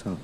So,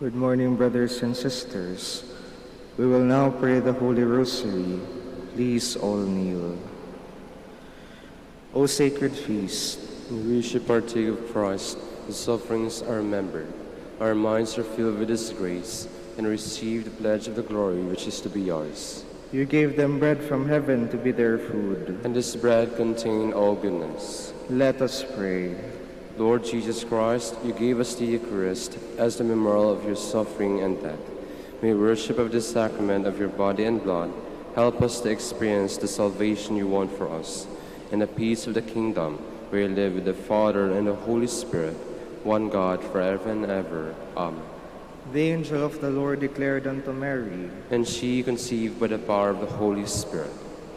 good morning, brothers and sisters. We will now pray the Holy Rosary. Please all kneel. O sacred feast, we should partake of Christ, His sufferings are remembered. Our minds are filled with His grace, and receive the pledge of the glory which is to be ours. you gave them bread from heaven to be their food. And this bread contained all goodness. Let us pray. Lord Jesus Christ, you gave us the Eucharist as the memorial of your suffering and death. May worship of the sacrament of your body and blood help us to experience the salvation you want for us, and the peace of the kingdom, where you live with the Father and the Holy Spirit, one God, forever and ever. Amen. The angel of the Lord declared unto Mary, And she conceived by the power of the Holy Spirit.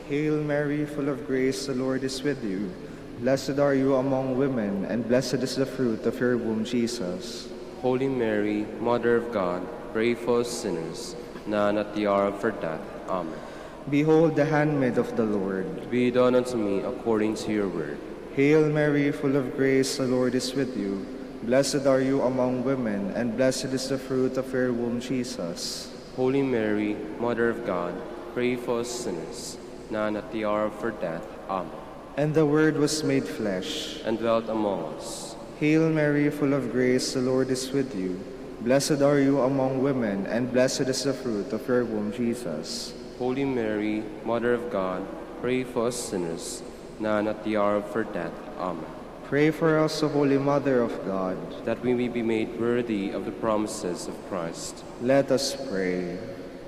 Hail Mary, full of grace, the Lord is with you. Blessed are you among women, and blessed is the fruit of your womb, Jesus. Holy Mary, Mother of God, pray for us sinners, now and at the hour of our death. Amen. Behold the handmaid of the Lord. Be done unto me according to your word. Hail Mary, full of grace, the Lord is with you. Blessed are you among women, and blessed is the fruit of your womb, Jesus. Holy Mary, Mother of God, pray for us sinners, now and at the hour of our death. Amen. And the Word was made flesh, and dwelt among us. Hail Mary, full of grace, the Lord is with you. Blessed are you among women, and blessed is the fruit of your womb, Jesus. Holy Mary, Mother of God, pray for us sinners, now and at the hour of our death. Amen. Pray for us, O Holy Mother of God, that we may be made worthy of the promises of Christ. Let us pray.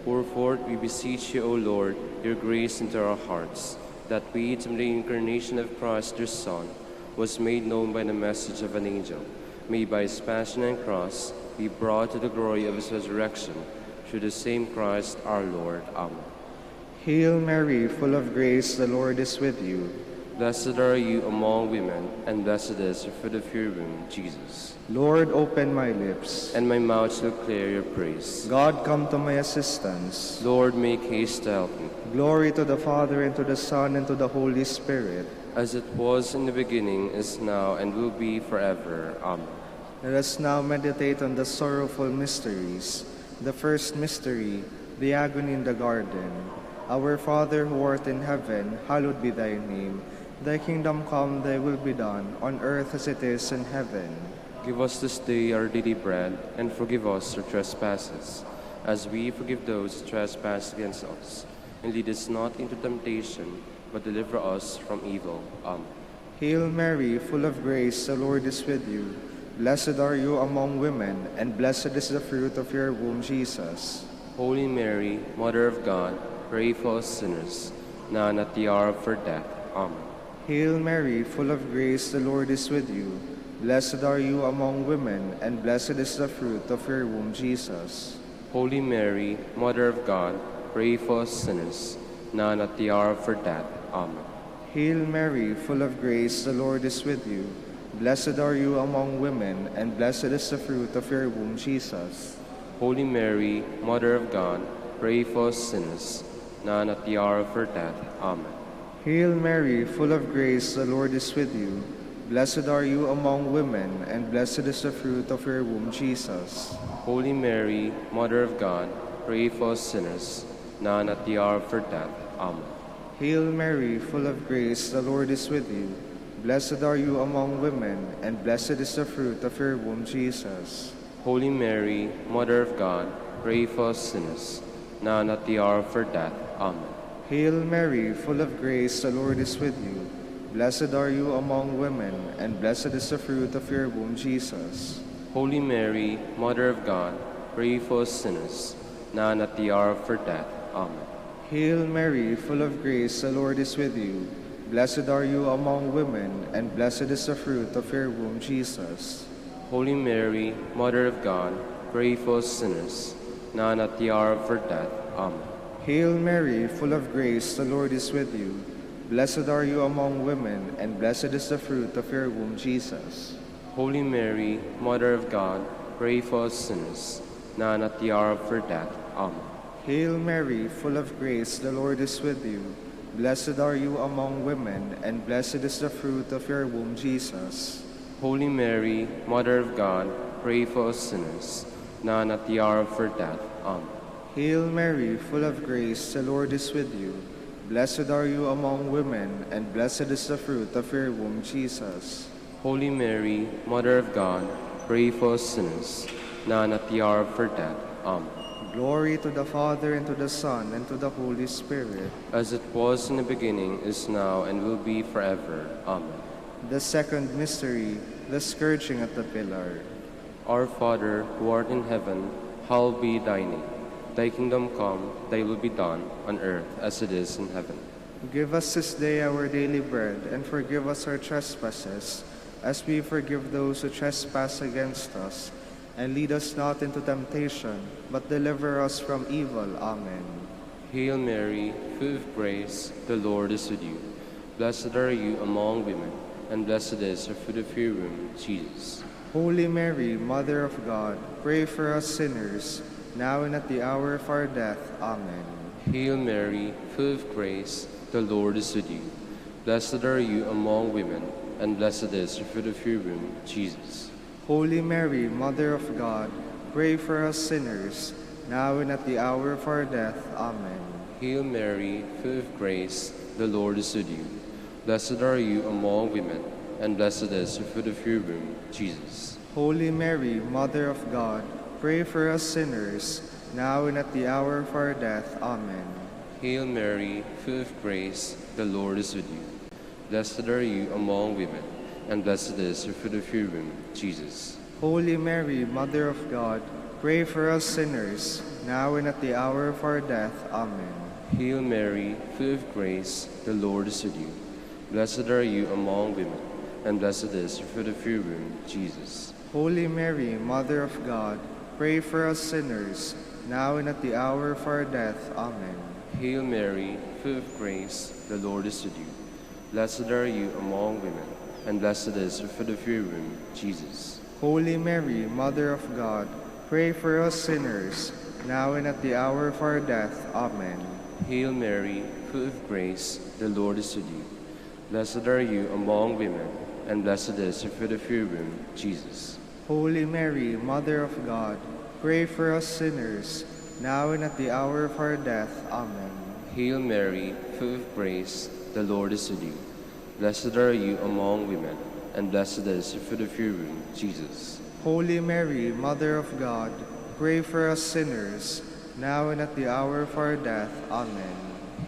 Pour forth, we beseech you, O Lord, your grace into our hearts, that we, to the incarnation of Christ, your Son, was made known by the message of an angel, may by his passion and cross be brought to the glory of his resurrection, through the same Christ our Lord. Amen. Hail Mary, full of grace, the Lord is with you. Blessed are you among women, and blessed is the fruit of your womb, Jesus. Lord, open my lips, and my mouth shall declare your praise. God, come to my assistance. Lord, make haste to help me. Glory to the Father, and to the Son, and to the Holy Spirit. As it was in the beginning, is now, and will be forever. Amen. Let us now meditate on the sorrowful mysteries. The first mystery, the agony in the garden. Our Father who art in heaven, hallowed be thy name. Thy kingdom come, thy will be done, on earth as it is in heaven. Give us this day our daily bread, and forgive us our trespasses, as we forgive those who trespass against us. And lead us not into temptation, but deliver us from evil. Amen. Hail Mary, full of grace, the Lord is with you. Blessed are you among women, and blessed is the fruit of your womb, Jesus. Holy Mary, Mother of God, pray for us sinners, now and at the hour of our death. Amen. Hail Mary, full of grace, the Lord is with you. Blessed are you among women, and blessed is the fruit of your womb, Jesus. Holy Mary, Mother of God, pray for us sinners, now and at the hour of our death. Amen. Hail Mary, full of grace, the Lord is with you. Blessed are you among women, and blessed is the fruit of your womb, Jesus. Holy Mary, Mother of God, pray for us sinners, now and at the hour of our death. Amen. Hail Mary, full of grace, the Lord is with you. Blessed are you among women, and blessed is the fruit of your womb, Jesus. Holy Mary, Mother of God, pray for us sinners, now and at the hour of our death. Amen. Hail Mary, full of grace, the Lord is with you. Blessed are you among women, and blessed is the fruit of your womb, Jesus. Holy Mary, Mother of God, pray for us sinners, now and at the hour of our death. Amen. Hail Mary, full of grace, the Lord is with you. Blessed are you among women, and blessed is the fruit of your womb, Jesus. Holy Mary, Mother of God, pray for us sinners, now and at the hour of our death. Amen. Hail Mary, full of grace, the Lord is with you. Blessed are you among women, and blessed is the fruit of your womb, Jesus. Holy Mary, Mother of God, pray for us sinners, now and at the hour of our death. Amen. Hail Mary, full of grace, the Lord is with you. Blessed are you among women, and blessed is the fruit of your womb, Jesus. Holy Mary, Mother of God, pray for us sinners, now and at the hour of our death. Amen. Hail Mary, full of grace, the Lord is with you. Blessed are you among women, and blessed is the fruit of your womb, Jesus. Holy Mary, Mother of God, pray for us sinners, now and at the hour of our death. Amen. Hail Mary, full of grace, the Lord is with you. Blessed are you among women, and blessed is the fruit of your womb, Jesus. Holy Mary, Mother of God, pray for us sinners, now and at the hour of our death. Amen. Glory to the Father, and to the Son, and to the Holy Spirit. As it was in the beginning, is now, and will be forever. Amen. The second mystery, the scourging at the pillar. Our Father, who art in heaven, hallowed be thy name. Thy kingdom come, thy will be done, on earth as it is in heaven. Give us this day our daily bread, and forgive us our trespasses, as we forgive those who trespass against us. And lead us not into temptation, but deliver us from evil. Amen. Hail Mary, full of grace, the Lord is with you. Blessed are you among women, and blessed is the fruit of your womb, Jesus. Holy Mary, Mother of God, pray for us sinners, now and at the hour of our death. Amen. Hail Mary, full of grace, the Lord is with you. Blessed are you among women, and blessed is the fruit of your womb, Jesus. Holy Mary, Mother of God, pray for us sinners, now and at the hour of our death. Amen. Hail Mary, full of grace, the Lord is with you. Blessed are you among women, and blessed is the fruit of your womb, Jesus. Holy Mary, Mother of God, pray for us sinners, now and at the hour of our death. Amen. Hail Mary, full of grace, the Lord is with you. Blessed are you among women, and blessed is the fruit of your womb, Jesus. Holy Mary, Mother of God, pray for us sinners, now and at the hour of our death. Amen. Hail Mary, full of grace, the Lord is with you. Blessed are you among women, and blessed is the fruit of your womb, Jesus. Holy Mary, Mother of God, pray for us sinners, now and at the hour of our death. Amen. Hail Mary, full of grace, the Lord is with you. Blessed are you among women, and blessed is the fruit of your womb, Jesus. Holy Mary, Mother of God, pray for us sinners, now and at the hour of our death. Amen. Hail Mary, full of grace, the Lord is with you. Blessed are you among women, and blessed is the fruit of your womb, Jesus. Holy Mary, Mother of God, pray for us sinners, now and at the hour of our death. Amen. Hail Mary, full of grace, the Lord is with you. Blessed are you among women, and blessed is the fruit of your womb, Jesus. Holy Mary, Mother of God, pray for us sinners, now and at the hour of our death. Amen.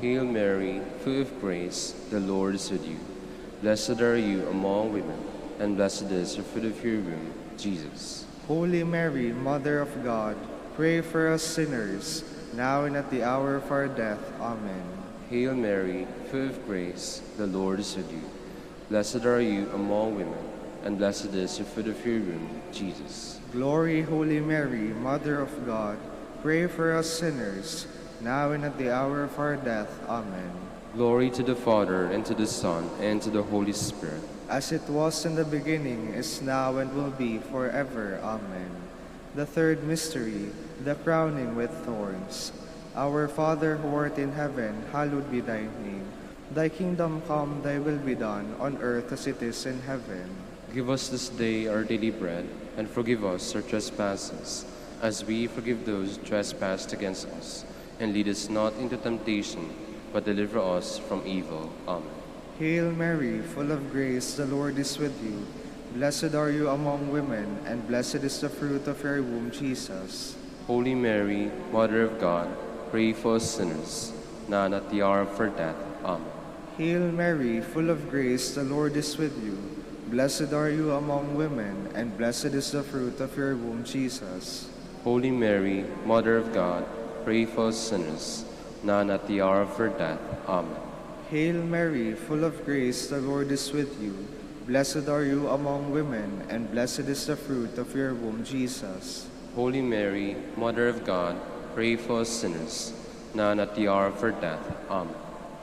Hail Mary, full of grace, the Lord is with you. Blessed are you among women, and blessed is the fruit of your womb, Jesus. Holy Mary, Mother of God, pray for us sinners, now and at the hour of our death. Amen. Hail Mary, full of grace, the Lord is with you. Blessed are you among women, and blessed is the fruit of your womb, Jesus. Glory, Holy Mary, Mother of God, pray for us sinners, now and at the hour of our death. Amen. Glory to the Father, and to the Son, and to the Holy Spirit. As it was in the beginning, is now, and will be forever. Amen. The third mystery, the crowning with thorns. Our Father who art in heaven, hallowed be thy name. Thy kingdom come, thy will be done, on earth as it is in heaven. Give us this day our daily bread, and forgive us our trespasses, as we forgive those who trespass against us. And lead us not into temptation, but deliver us from evil. Amen. Hail Mary, full of grace, the Lord is with you. Blessed are you among women, and blessed is the fruit of your womb, Jesus. Holy Mary, Mother of God, pray for us sinners, now and at the hour of our death. Amen. Hail Mary, full of grace, the Lord is with you. Blessed are you among women, and blessed is the fruit of your womb, Jesus. Holy Mary, Mother of God, pray for us sinners, now and at the hour of our death. Amen. Hail Mary, full of grace, the Lord is with you. Blessed are you among women, and blessed is the fruit of your womb, Jesus. Holy Mary, Mother of God, pray for us sinners, now and at the hour of our death. Amen.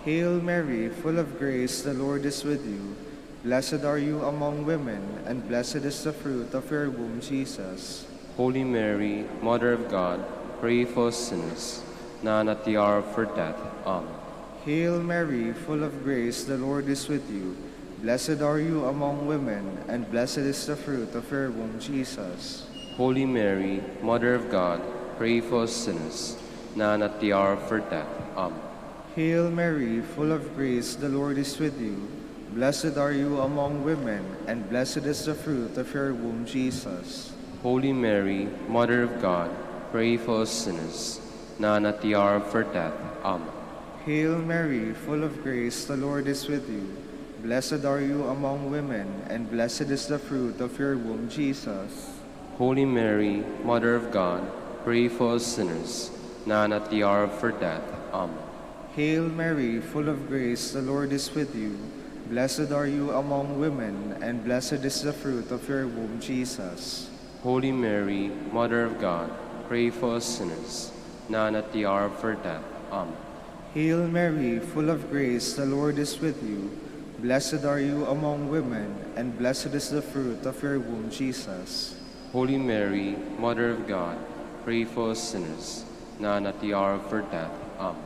Hail Mary, full of grace, the Lord is with you. Blessed are you among women, and blessed is the fruit of your womb, Jesus. Holy Mary, Mother of God, pray for us sinners, now and at the hour of our death. Amen. Hail Mary, full of grace, the Lord is with you. Blessed are you among women, and blessed is the fruit of your womb, Jesus. Holy Mary, Mother of God, pray for us sinners, now and at the hour of our death. Amen. Hail Mary, full of grace, the Lord is with you. Blessed are you among women, and blessed is the fruit of your womb, Jesus. Holy Mary, Mother of God, pray for us sinners, now and at the hour of our death. Amen. Hail Mary, full of grace, the Lord is with you. Blessed are you among women, and blessed is the fruit of your womb, Jesus. Holy Mary, Mother of God, pray for us sinners, now and at the hour of our death. Amen. Hail Mary, full of grace, the Lord is with you. Blessed are you among women, and blessed is the fruit of your womb, Jesus. Holy Mary, Mother of God, pray for us sinners, now and at the hour of our death. Amen. Hail Mary, full of grace, the Lord is with you. Blessed are you among women, and blessed is the fruit of your womb, Jesus. Holy Mary, Mother of God, pray for us sinners, now and at the hour of our death. Amen.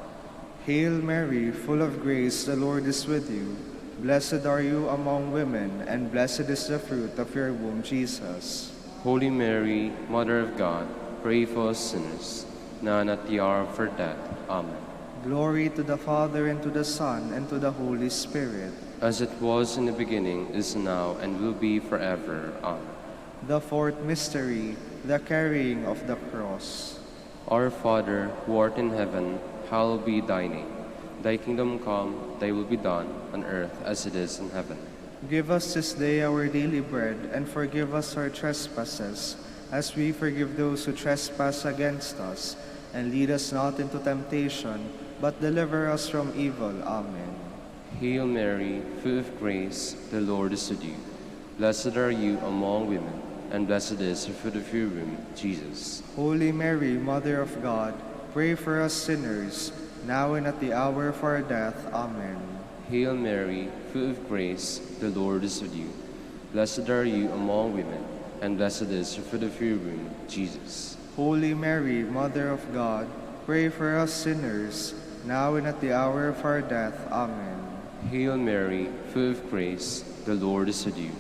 Hail Mary, full of grace, the Lord is with you. Blessed are you among women, and blessed is the fruit of your womb, Jesus. Holy Mary, Mother of God, pray for us sinners, now and at the hour of our death. Amen. Glory to the Father, and to the Son, and to the Holy Spirit. As it was in the beginning, is now, and will be forever. Amen. The fourth mystery, the carrying of the cross. Our Father, who art in heaven, hallowed be thy name. Thy kingdom come, thy will be done, on earth as it is in heaven. Give us this day our daily bread, and forgive us our trespasses, as we forgive those who trespass against us. And lead us not into temptation, but deliver us from evil. Amen. Hail Mary, full of grace, the Lord is with you. Blessed are you among women, and blessed is the fruit of your womb, Jesus. Holy Mary, Mother of God, pray for us sinners, now and at the hour of our death. Amen. Hail Mary, full of grace, the Lord is with you. Blessed are you among women, and blessed is the fruit of your womb, Jesus. Holy Mary, Mother of God, pray for us sinners, now and at the hour of our death. Amen. Hail Mary, full of grace, the Lord is with you.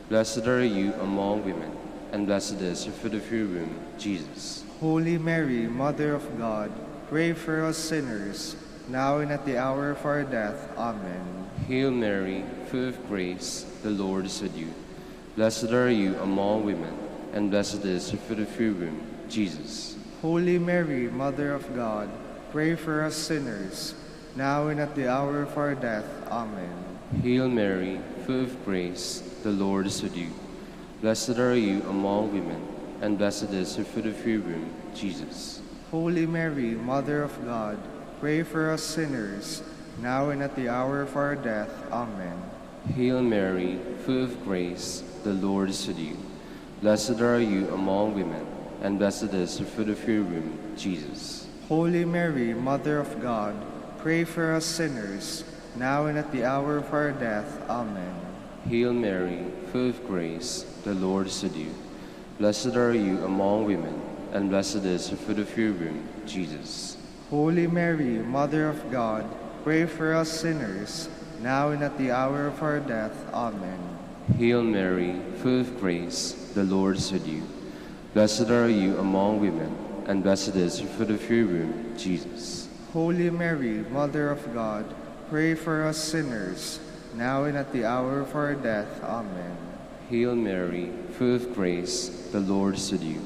Blessed are you among women, and blessed is the fruit of your womb, Jesus. Holy Mary, Mother of God, pray for us sinners, now and at the hour of our death. Amen. Hail Mary, full of grace, the Lord is with you. Blessed are you among women, and blessed is the fruit of your womb, Jesus. Holy Mary, Mother of God, pray for us sinners, now and at the hour of our death. Amen. Hail Mary, full of grace, the Lord is with you. Blessed are you among women, and blessed is the fruit of your womb, Jesus. Holy Mary, Mother of God, pray for us sinners, now and at the hour of our death. Amen. Hail Mary, full of grace, the Lord is with you. Blessed are you among women, and blessed is the fruit of your womb, Jesus. Holy Mary, Mother of God, pray for us sinners, now and at the hour of our death. Amen. Hail Mary, full of grace, the Lord is with you. Blessed are you among women, and blessed is the fruit of your womb, Jesus. Holy Mary, Mother of God, pray for us sinners, now and at the hour of our death. Amen. Hail Mary, full of grace, the Lord is with you. Blessed are you among women, and blessed is the fruit of your womb, Jesus. Holy Mary, Mother of God, pray for us sinners, now and at the hour of our death. Amen. Hail Mary, full of grace, the Lord is with you.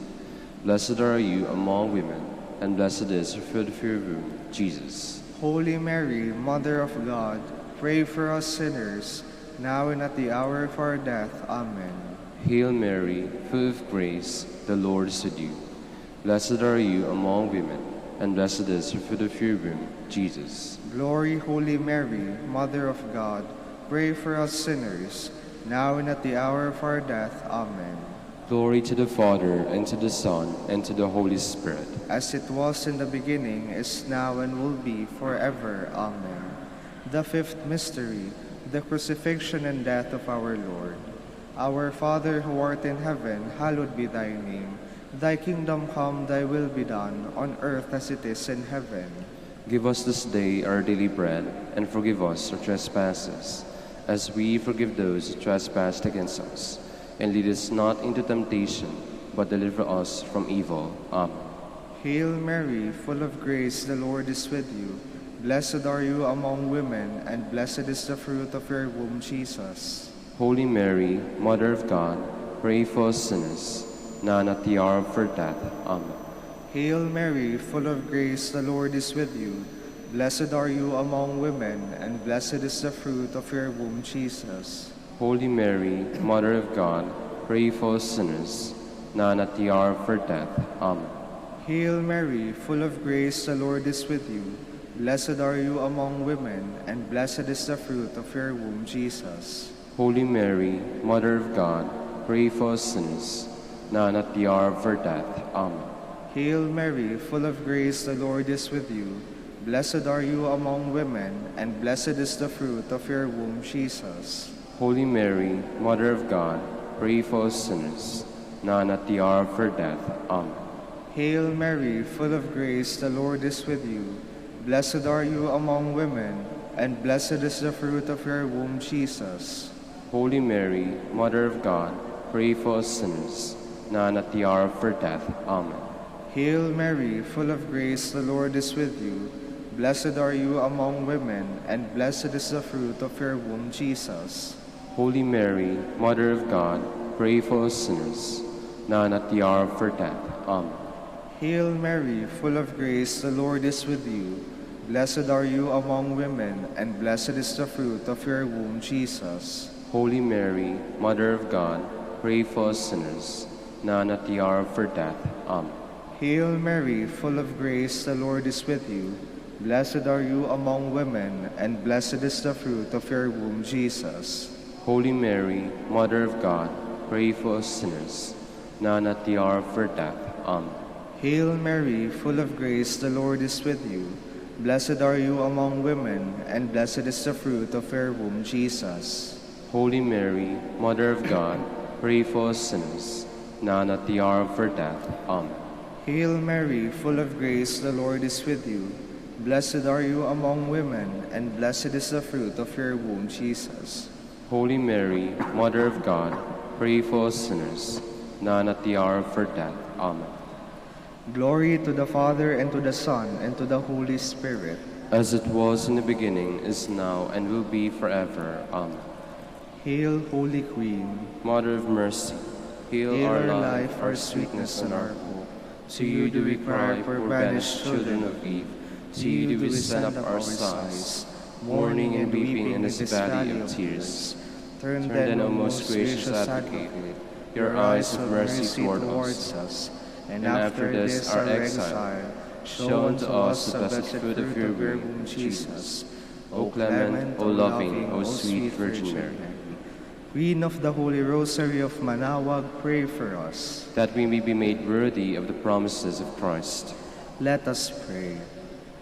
Blessed are you among women, and blessed is the fruit of your womb, Jesus. Holy Mary, Mother of God, pray for us sinners, now and at the hour of our death. Amen. Hail Mary, full of grace, the Lord is with you. Blessed are you among women, and blessed is the fruit of your womb, Jesus. Glory, Holy Mary, Mother of God, pray for us sinners, now and at the hour of our death. Amen. Glory to the Father, and to the Son, and to the Holy Spirit. As it was in the beginning, is now, and will be forever. Amen. The fifth mystery, the crucifixion and death of our Lord. Our Father who art in heaven, hallowed be thy name. Thy kingdom come, thy will be done, on earth as it is in heaven. Give us this day our daily bread, and forgive us our trespasses, as we forgive those who trespass against us. And lead us not into temptation, but deliver us from evil. Amen. Hail Mary, full of grace, the Lord is with you. Blessed are you among women, and blessed is the fruit of your womb, Jesus. Holy Mary, Mother of God, pray for us sinners, now and at the hour of our death. Amen. Hail Mary, full of grace, the Lord is with you. Blessed are you among women, and blessed is the fruit of your womb, Jesus. Holy Mary, Mother of God, pray for us sinners, now and at the hour of our death. Amen. Hail Mary, full of grace, the Lord is with you. Blessed are you among women, and blessed is the fruit of your womb, Jesus. Holy Mary, Mother of God, pray for us sinners, now and at the hour of our death. Amen. Hail Mary, full of grace, the Lord is with you. Blessed are you among women, and blessed is the fruit of your womb, Jesus. Holy Mary, Mother of God, pray for us sinners, now and at the hour of our death. Amen. Hail Mary, full of grace, the Lord is with you. Blessed are you among women, and blessed is the fruit of your womb, Jesus. Holy Mary, Mother of God, pray for us sinners, now and at the hour of our death. Amen. Hail Mary, full of grace, the Lord is with you. Blessed are you among women, and blessed is the fruit of your womb, Jesus. Holy Mary, Mother of God, pray for us sinners, now and at the hour of our death. Amen. Hail Mary, full of grace, the Lord is with you. Blessed are you among women, and blessed is the fruit of your womb, Jesus. Holy Mary, Mother of God, pray for us sinners, now and at the hour of our death. Amen. Hail Mary, full of grace, the Lord is with you. Blessed are you among women, and blessed is the fruit of your womb, Jesus. Holy Mary, Mother of God, pray for us sinners, now and at the hour of our death. Amen. Hail Mary, full of grace, the Lord is with you. Blessed are you among women, and blessed is the fruit of your womb, Jesus. Holy Mary, Mother of God, pray for us sinners, now and at the hour of our death. Amen. Hail Mary, full of grace, the Lord is with you. Blessed are you among women, and blessed is the fruit of your womb, Jesus. Holy Mary, Mother of God, pray for us sinners, now and at the hour of our death. Amen. Glory to the Father, and to the Son, and to the Holy Spirit. As it was in the beginning, is now, and will be forever. Amen. Hail, Holy Queen. Mother of mercy, hail Hail our our life, life, our sweetness, and our hope. To you do we cry, poor banished children of Eve. To you do we send up our sighs, mourning and weeping in this valley of tears. Turn then, O most gracious Advocate, your eyes of mercy towards us, and after this our exile, show unto us the blessed fruit of your womb, Jesus. O clement, O loving, O sweet Virgin Mary, Queen of the Holy Rosary of Manaoag, pray for us. that we may be made worthy of the promises of Christ. Let us pray.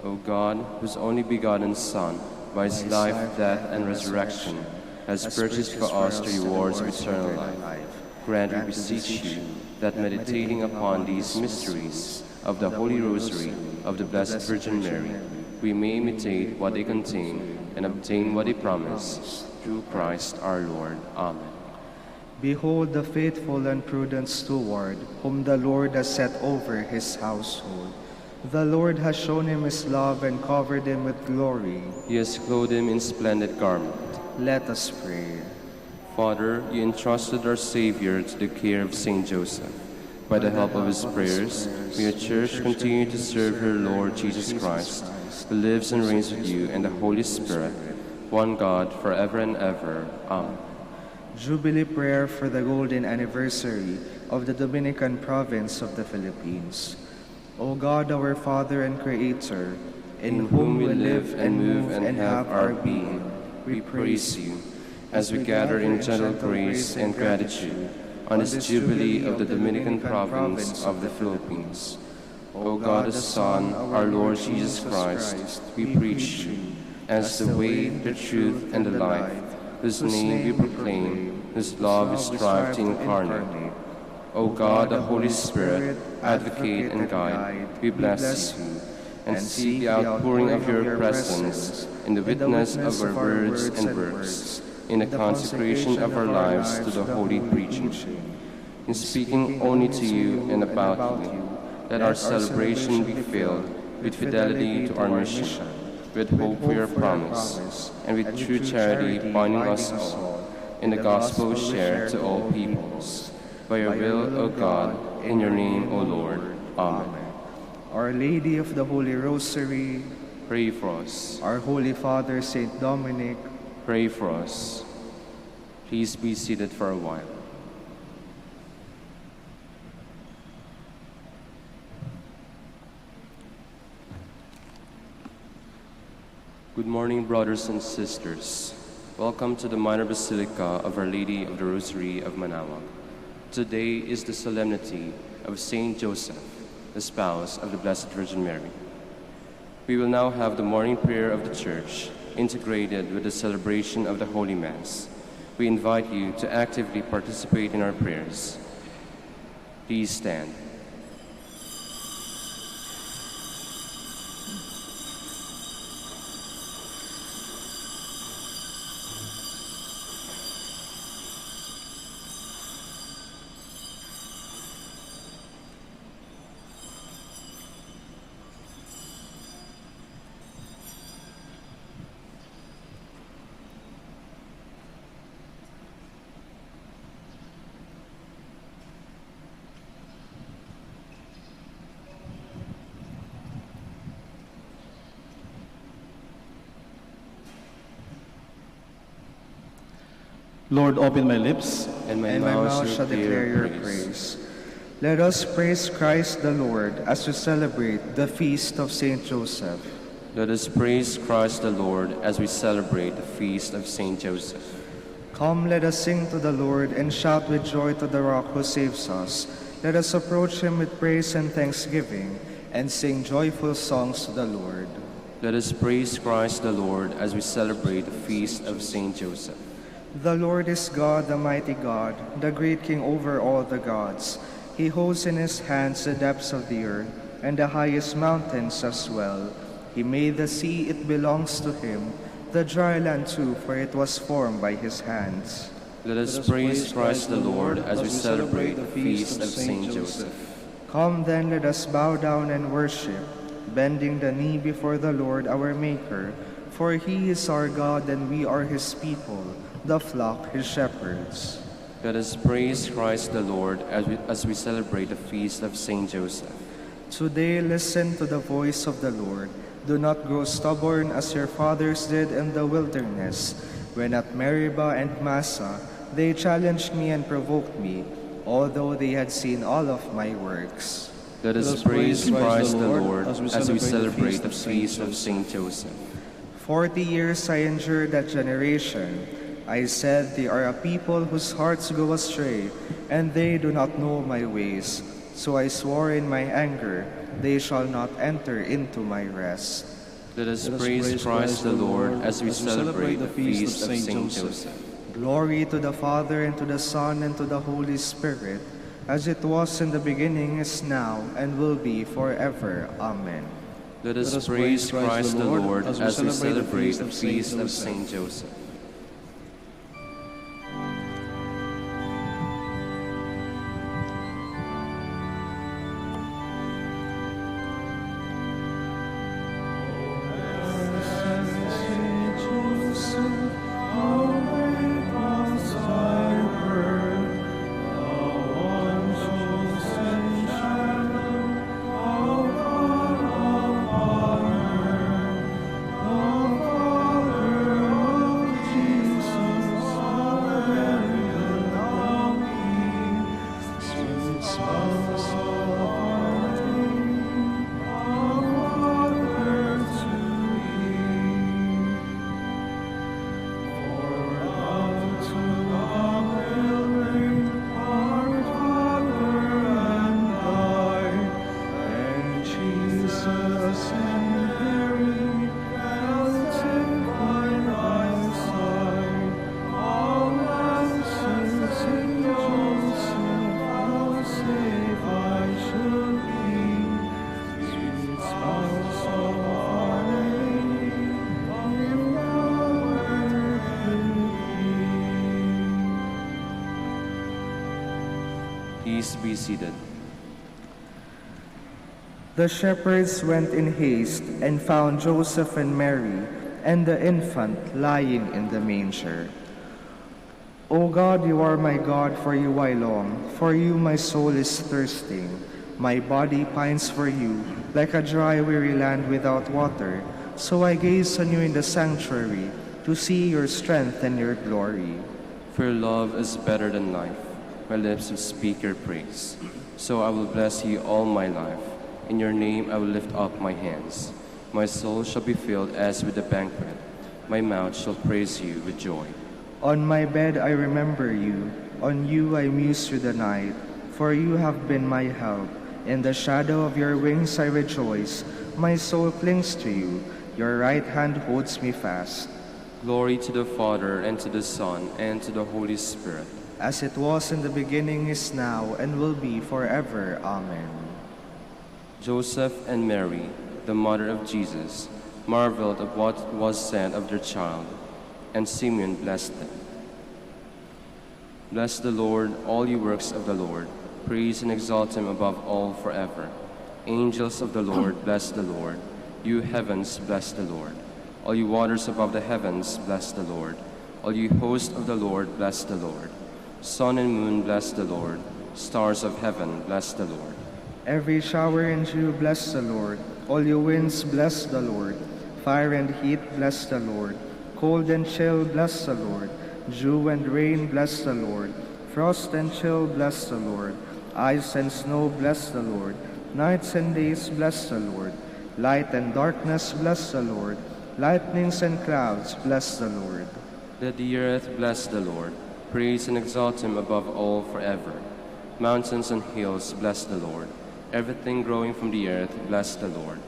O God, whose only begotten Son, by his life, death, and resurrection, has purchased for us the rewards of eternal life, grant, we beseech you, that meditating upon these mysteries of the Holy Rosary of the Blessed Virgin Mary, we may imitate what they contain and obtain what they promise. Through Christ our Lord. Amen. Behold the faithful and prudent steward, whom the Lord has set over his household. The Lord has shown him his love and covered him with glory. He has clothed him in splendid garment. Let us pray. Father, you entrusted our Savior to the care of Saint Joseph. By the help of his prayers, may your Church continue to serve her Lord Jesus Christ, who lives and reigns with you and the Holy Spirit, one God, forever and ever. Amen. Jubilee prayer for the golden anniversary of the Dominican province of the Philippines. O God, our Father and Creator, in whom we live and move and have our being, we praise you as we gather in gentle grace and gratitude on this Jubilee of the Dominican province of the Philippines. O God the Son, our Lord Jesus Christ, we preach you as the way, the truth, and the life, whose name we proclaim, whose love we strive to incarnate. O God, the Holy Spirit, advocate and guide, we bless you, and seek the outpouring of your presence in the witness of our words and works, in the consecration of our lives to the holy preaching. In speaking only to you and about you, let our celebration be filled with fidelity to our mission, with hope for your promise, and with true charity binding us all in the gospel we share to all peoples. By your will, O God, in your name, O Lord. Amen. Our Lady of the Holy Rosary, pray for us. Our Holy Father, Saint Dominic, pray for us. Please be seated for a while. Good morning, brothers and sisters. Welcome to the Minor Basilica of Our Lady of the Rosary of Manaoag. Today is the Solemnity of Saint Joseph, the spouse of the Blessed Virgin Mary. We will now have the morning prayer of the Church, integrated with the celebration of the Holy Mass. We invite you to actively participate in our prayers. Please stand. Lord, open my lips, and my mouth shall declare your praise. Let us praise Christ the Lord as we celebrate the feast of Saint Joseph. Let us praise Christ the Lord as we celebrate the feast of Saint Joseph. Come, let us sing to the Lord and shout with joy to the Rock who saves us. Let us approach him with praise and thanksgiving and sing joyful songs to the Lord. Let us praise Christ the Lord as we celebrate the feast of Saint Joseph. The Lord is God, the mighty God, the great King over all the gods. He holds in his hands the depths of the earth and the highest mountains as well. He made the sea, it belongs to him, the dry land too, for it was formed by his hands. Let us praise Christ the Lord as we celebrate the feast of Saint Joseph. Come then, let us bow down and worship, bending the knee before the Lord our Maker, for he is our God and we are his people, the flock his shepherds. Let us praise Christ the Lord as we celebrate the feast of Saint Joseph. Today listen to the voice of the Lord. Do not grow stubborn as your fathers did in the wilderness, when at Meribah and Massa they challenged me and provoked me, although they had seen all of my works. Let us praise Christ the Lord as we celebrate the feast of Saint Joseph. 40 years I endured that generation. I said, they are a people whose hearts go astray, and they do not know my ways. So I swore in my anger, they shall not enter into my rest. Let us praise Christ the Lord as we celebrate the feast of Saint Joseph. Glory to the Father, and to the Son, and to the Holy Spirit, as it was in the beginning, is now, and will be forever. Amen. Let us praise Christ the Lord as we celebrate the feast of Saint Joseph. Please be seated. The shepherds went in haste and found Joseph and Mary and the infant lying in the manger. O God, you are my God, for you I long. For you my soul is thirsting. My body pines for you, like a dry, weary land without water. So I gaze on you in the sanctuary, to see your strength and your glory. For your love is better than life. My lips will speak your praise. So I will bless you all my life. In your name I will lift up my hands. My soul shall be filled as with a banquet. My mouth shall praise you with joy. On my bed I remember you. On you I muse through the night. For you have been my help. In the shadow of your wings I rejoice. My soul clings to you. Your right hand holds me fast. Glory to the Father, and to the Son, and to the Holy Spirit. As it was in the beginning, is now, and will be forever. Amen. Joseph and Mary, the mother of Jesus, marveled at what was said of their child, and Simeon blessed them. Bless the Lord, all you works of the Lord. Praise and exalt him above all forever. Angels of the Lord, bless the Lord. You heavens, bless the Lord. All you waters above the heavens, bless the Lord. All you hosts of the Lord, bless the Lord. Sun and moon, bless the Lord. Stars of heaven, bless the Lord. Every shower and dew, bless the Lord. All you winds, bless the Lord. Fire and heat, bless the Lord. Cold and chill, bless the Lord. Dew and rain, bless the Lord. Frost and chill, bless the Lord. Ice and snow, bless the Lord. Nights and days, bless the Lord. Light and darkness, bless the Lord. Lightnings and clouds, bless the Lord. Let the earth bless the Lord. Praise and exalt him above all forever. Mountains and hills, bless the Lord. Everything growing from the earth, bless the Lord.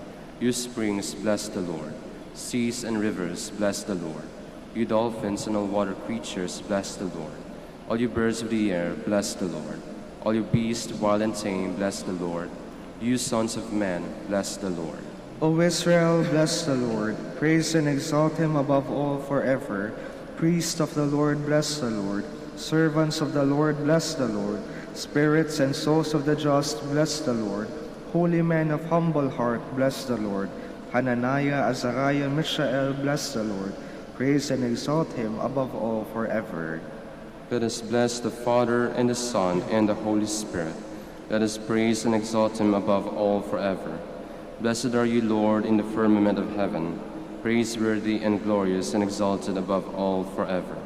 You springs, bless the Lord. Seas and rivers, bless the Lord. You dolphins and all water creatures, bless the Lord. All you birds of the air, bless the Lord. All you beasts, wild and tame, bless the Lord. You sons of men, bless the Lord. O Israel, bless the Lord. Praise and exalt him above all forever. Priests of the Lord, bless the Lord. Servants of the Lord, bless the Lord. Spirits and souls of the just, bless the Lord. Holy men of humble heart, bless the Lord. Hananiah, Azariah, Mishael, bless the Lord. Praise and exalt him above all forever. Let us bless the Father, and the Son, and the Holy Spirit. Let us praise and exalt him above all forever. Blessed are you, Lord, in the firmament of heaven, praiseworthy and glorious and exalted above all forever.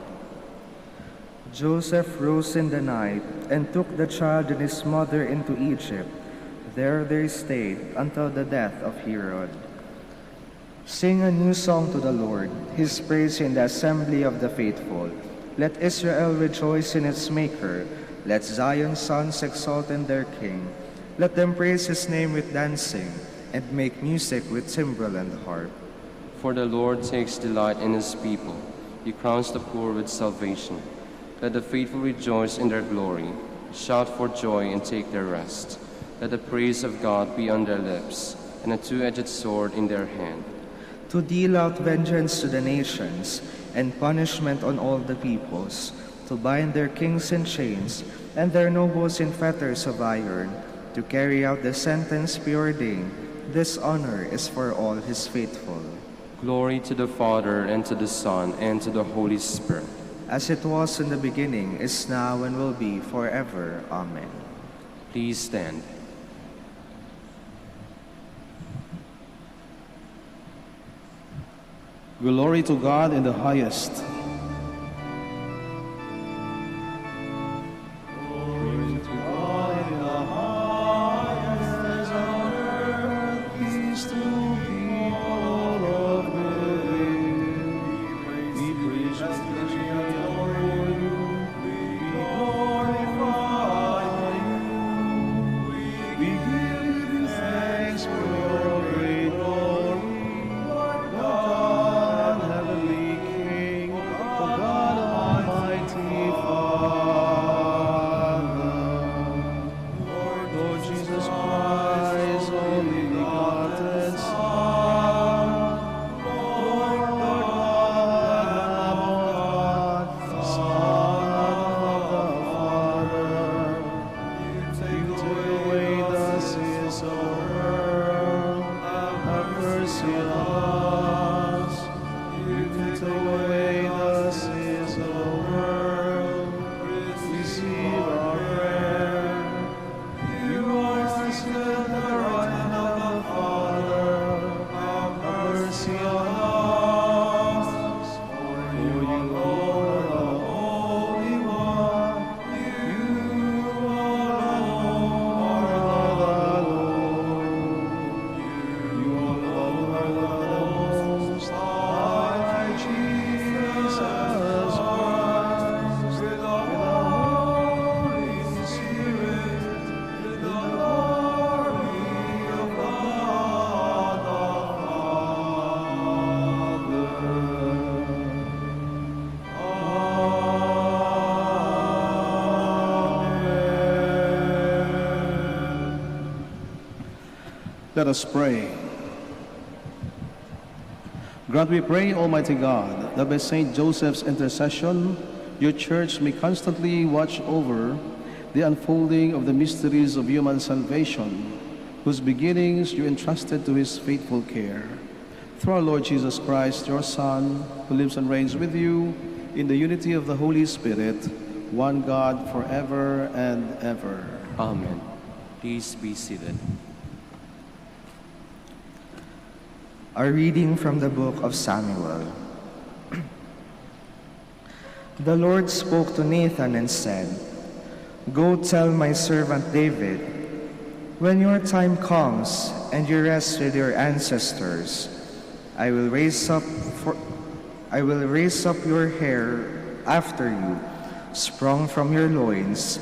Joseph rose in the night and took the child and his mother into Egypt. There they stayed until the death of Herod. Sing a new song to the Lord, his praise in the assembly of the faithful. Let Israel rejoice in its Maker. Let Zion's sons exult in their King. Let them praise his name with dancing, and make music with timbrel and harp. For the Lord takes delight in his people. He crowns the poor with salvation. Let the faithful rejoice in their glory. Shout for joy and take their rest. Let the praise of God be on their lips, and a two-edged sword in their hand, to deal out vengeance to the nations and punishment on all the peoples, to bind their kings in chains and their nobles in fetters of iron, to carry out the sentence preordained. This honor is for all his faithful. Glory to the Father, and to the Son, and to the Holy Spirit. As it was in the beginning, is now, and will be forever. Amen. Please stand. Glory to God in the highest. Let us pray. Grant, we pray, Almighty God, that by Saint Joseph's intercession, your Church may constantly watch over the unfolding of the mysteries of human salvation, whose beginnings you entrusted to his faithful care. Through our Lord Jesus Christ, your Son, who lives and reigns with you in the unity of the Holy Spirit, one God, forever and ever. Amen. Please be seated. A reading from the book of Samuel. The Lord spoke to Nathan and said, "Go tell my servant David, when your time comes and you rest with your ancestors, I will raise up your hair after you, sprung from your loins,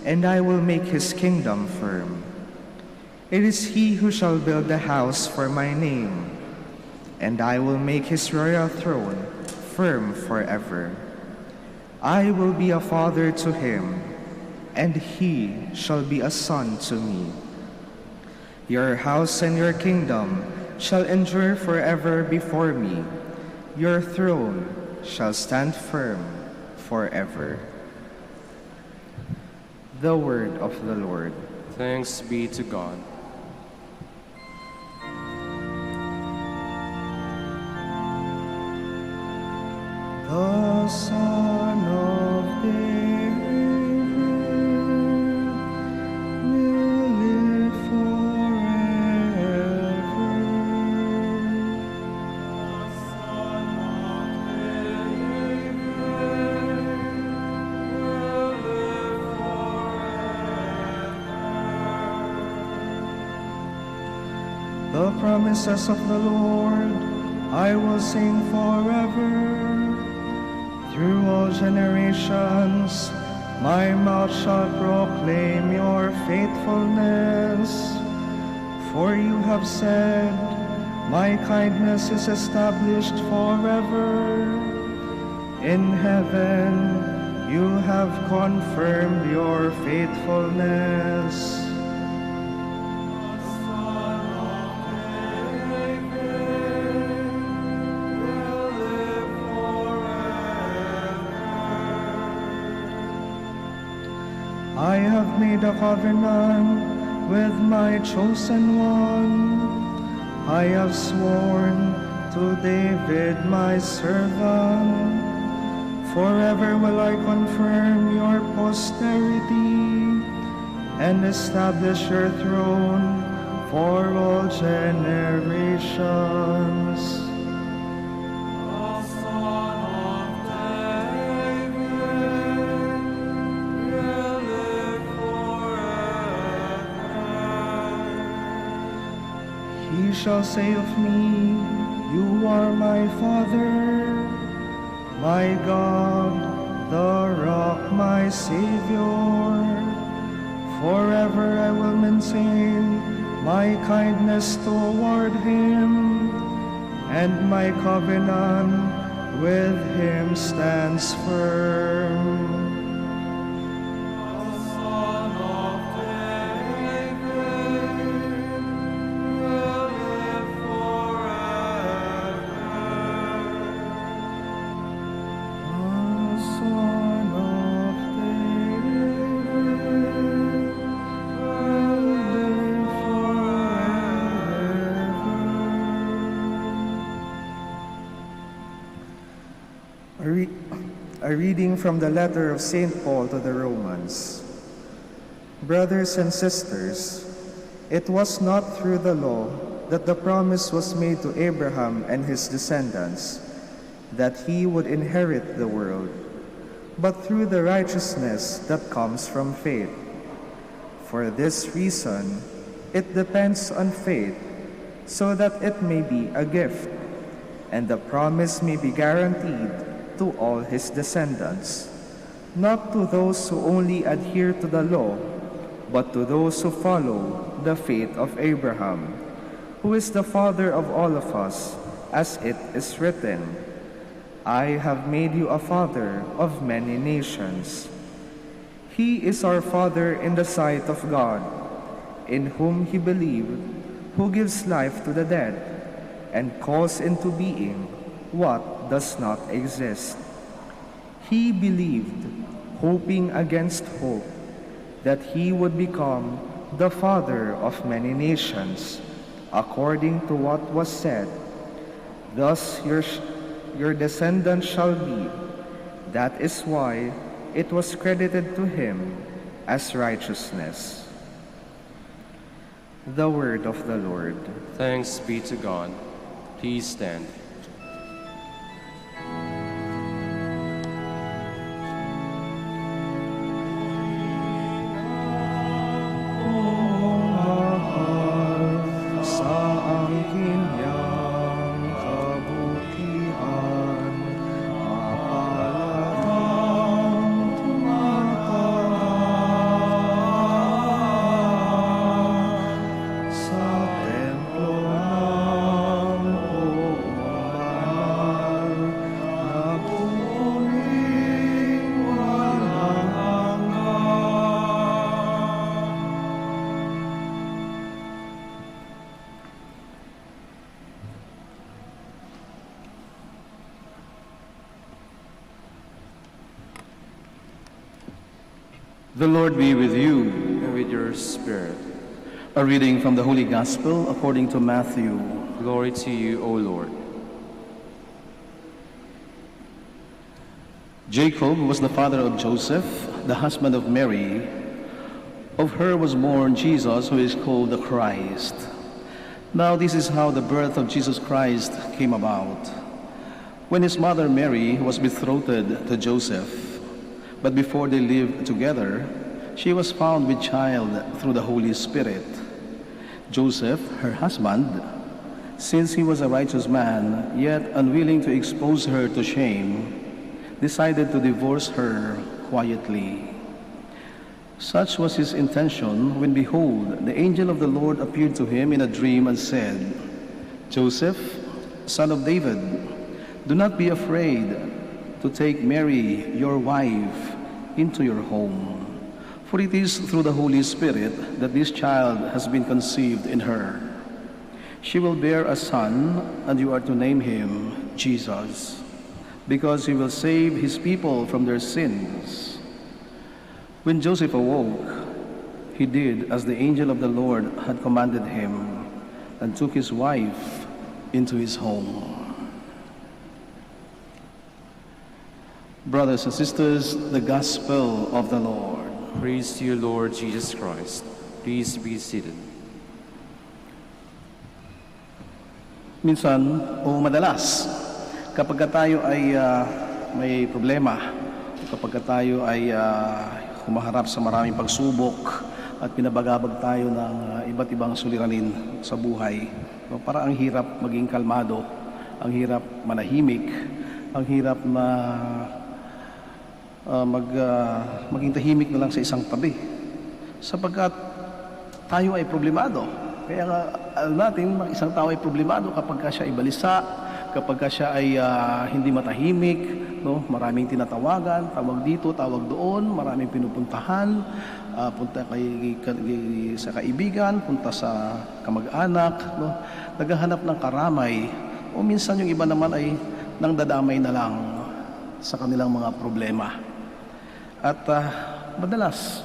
and I will make his kingdom firm. It is he who shall build the house for my name, and I will make his royal throne firm forever. I will be a father to him, and he shall be a son to me. Your house and your kingdom shall endure forever before me. Your throne shall stand firm forever." The word of the Lord. Thanks be to God. The Son of David will live forever. The Son of David will live forever. The promises of the Lord I will sing forever. Through all generations, my mouth shall proclaim your faithfulness. For you have said, my kindness is established forever. In heaven, you have confirmed your faithfulness. The Son of I have made a covenant with my chosen one. I have sworn to David my servant. Forever will I confirm your posterity and establish your throne for all generations. He shall say of me, you are my Father, my God, the rock, my Savior. Forever I will maintain my kindness toward him, and my covenant with him stands firm. A reading from the letter of St. Paul to the Romans. Brothers and sisters, it was not through the law that the promise was made to Abraham and his descendants, that he would inherit the world, but through the righteousness that comes from faith. For this reason, it depends on faith, so that it may be a gift, and the promise may be guaranteed to all his descendants, not to those who only adhere to the law, but to those who follow the faith of Abraham, who is the father of all of us, as it is written, I have made you a father of many nations. He is our Father in the sight of God, in whom he believed, who gives life to the dead, and calls into being what does not exist. He believed, hoping against hope, that he would become the father of many nations, according to what was said, thus your descendants shall be. That is why it was credited to him as righteousness. The word of the Lord. Thanks be to God. Please stand. The Lord be with you. And with your spirit. A reading from the Holy Gospel according to Matthew. Glory to you, O Lord. Jacob was the father of Joseph, the husband of Mary. Of her was born Jesus, who is called the Christ. Now this is how the birth of Jesus Christ came about. When his mother Mary was betrothed to Joseph, but before they lived together, she was found with child through the Holy Spirit. Joseph, her husband, since he was a righteous man, yet unwilling to expose her to shame, decided to divorce her quietly. Such was his intention when, behold, the angel of the Lord appeared to him in a dream and said, Joseph, son of David, do not be afraid to take Mary, your wife, into your home. For it is through the Holy Spirit that this child has been conceived in her. She will bear a son, and you are to name him Jesus, because he will save his people from their sins. When Joseph awoke, he did as the angel of the Lord had commanded him and took his wife into his home. Brothers and sisters, the Gospel of the Lord. Praise to you, Lord Jesus Christ. Please be seated. Minsan o madalas, kapag tayo ay may problema, kapag tayo ay humaharap sa maraming pagsubok at pinabagabag tayo ng iba't ibang suliranin sa buhay, para ang hirap maging kalmado, ang hirap manahimik, ang hirap na maging tahimik na lang sa isang tabi, sapagkat tayo ay problemado. Kaya nga alam natin, isang tao ay problemado kapag siya ay balisa, kapag siya ay hindi matahimik, no? Maraming tinatawagan, tawag dito, tawag doon, maraming pinupuntahan, punta sa kaibigan, punta sa kamag-anak, no? Naghahanap ng karamay, o minsan yung iba naman ay nangdadamay na lang sa kanilang mga problema. At madalas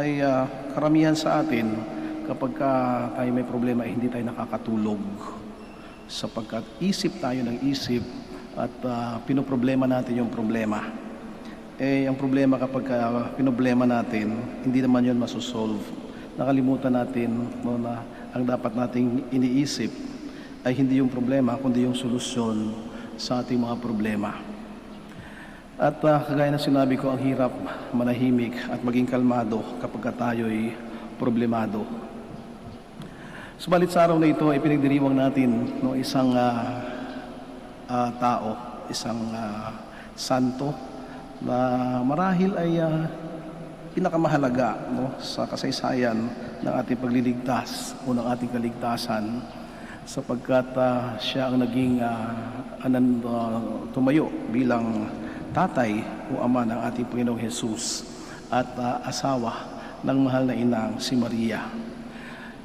ay karamihan sa atin, kapag tayo may problema ay hindi tayo nakakatulog, sapagkat isip tayo ng isip at pinoproblema natin yung problema. Ang problema kapag pinoblema natin, hindi naman yun masosolve. Nakalimutan natin na ang dapat nating iniisip ay hindi yung problema, kundi yung solusyon sa ating mga problema. At kagaya na sinabi ko, ang hirap manahimik at maging kalmado kapag tayo'y problemado. Subalit sa araw na ito, ipinagdiriwang natin isang tao, isang santo na marahil ay pinakamahalaga sa kasaysayan ng ating pagliligtas o ng ating kaligtasan, sapagkat siya ang naging tumayo bilang tatay o ama ng ating Panginoong Jesus at asawa ng mahal na inang si Maria.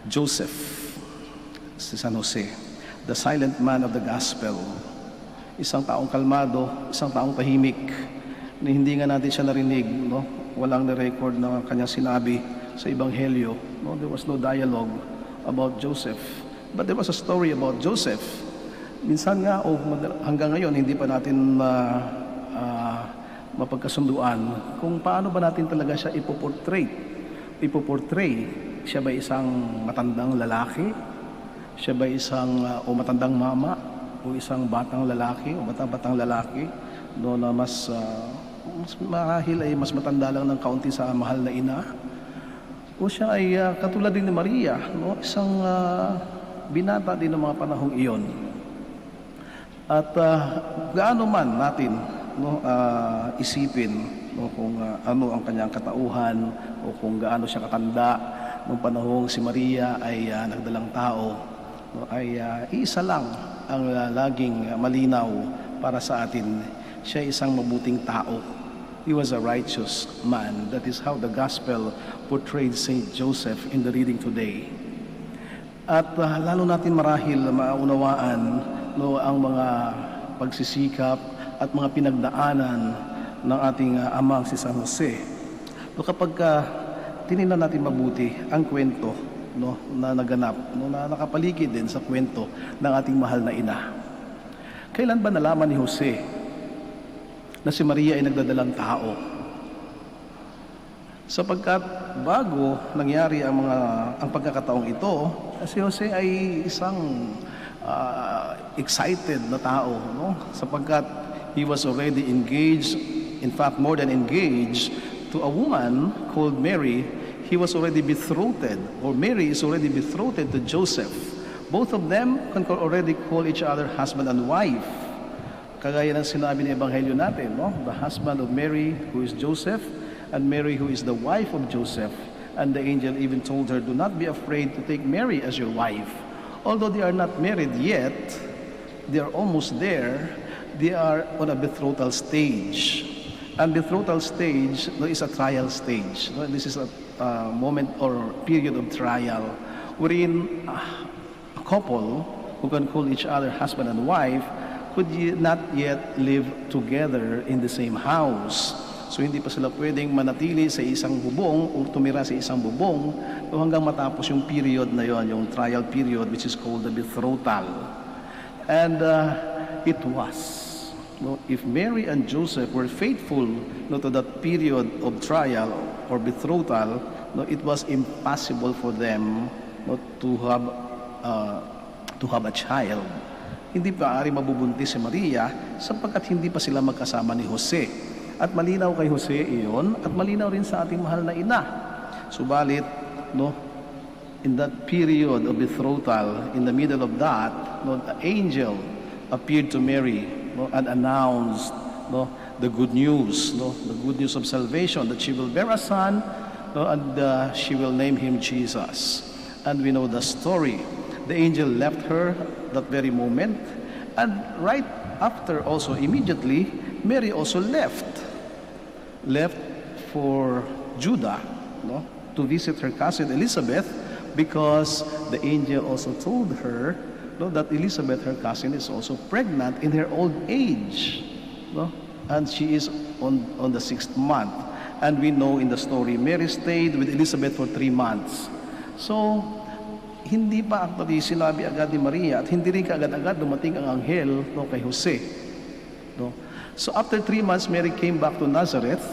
Joseph, si San Jose, the silent man of the gospel, isang taong kalmado, isang taong tahimik, na hindi nga natin siya narinig, walang na-record na kanyang sinabi sa Ebanghelyo. There was no dialogue about Joseph, but there was a story about Joseph. Minsan nga, hanggang ngayon, hindi pa natin mapagkasunduan kung paano ba natin talaga siya ipoportray. Siya ba isang matandang lalaki? Siya ba isang matandang mama? O isang batang lalaki? O batang lalaki? Na mas marahil ay mas matanda lang ng kaunti sa mahal na ina? O siya ay katulad din ni Maria, isang binata din ng mga panahong iyon. At gaano man natin isipin kung ano ang kanyang katauhan o kung gaano siya katanda nung panahong si Maria ay nagdalang tao, ay iisa lang ang laging malinaw para sa atin. Siya isang mabuting tao. He was a righteous man. That is how the gospel portrayed Saint Joseph in the reading today. At lalo natin marahil maunawaan ang mga pagsisikap at mga pinagdaanan ng ating amang si San Jose. Kapag tinignan natin mabuti ang kwento na naganap, na nakapaligid din sa kwento ng ating mahal na ina. Kailan ba nalaman ni Jose na si Maria ay nagdadalang tao? Sapagkat bago nangyari ang pagkakataong ito, si Jose ay isang excited na tao, sapagkat he was already engaged, in fact more than engaged, to a woman called Mary. He was already betrothed, or Mary is already betrothed to Joseph. Both of them can already call each other husband and wife. Kagaya ng sinabi ng Ebanghelyo natin, the husband of Mary, who is Joseph, and Mary, who is the wife of Joseph. And the angel even told her, do not be afraid to take Mary as your wife. Although they are not married yet, they are almost there. They are on a betrothal stage. And betrothal stage is a trial stage. This is a moment or period of trial wherein a couple who can call each other husband and wife could not yet live together in the same house. So hindi pa sila pwedeng manatili sa isang bubong o tumira sa isang bubong hanggang matapos yung period na yon, yung trial period, which is called the betrothal. And it was. If Mary and Joseph were faithful to that period of trial or betrothal, it was impossible for them to have a child. Hindi maaari mabubuntis si Maria sapagkat hindi pa sila magkasama ni Jose. At malinaw kay Jose iyon at malinaw rin sa ating mahal na ina. Subalit, in that period of betrothal, in the middle of that, the angel appeared to Mary and announced the good news, the good news of salvation, that she will bear a son and she will name him Jesus. And we know the story. The angel left her that very moment, and right after also, immediately, Mary also left for Judah to visit her cousin Elizabeth, because the angel also told her that Elizabeth, her cousin, is also pregnant in her old age, and she is on the 6th month. And we know in the story, Mary stayed with Elizabeth for 3 months. So, hindi pa actually sinabi agad ni Maria at hindi rin kaagad-agad dumating ang anghel kay Jose. So after 3 months, Mary came back to Nazareth,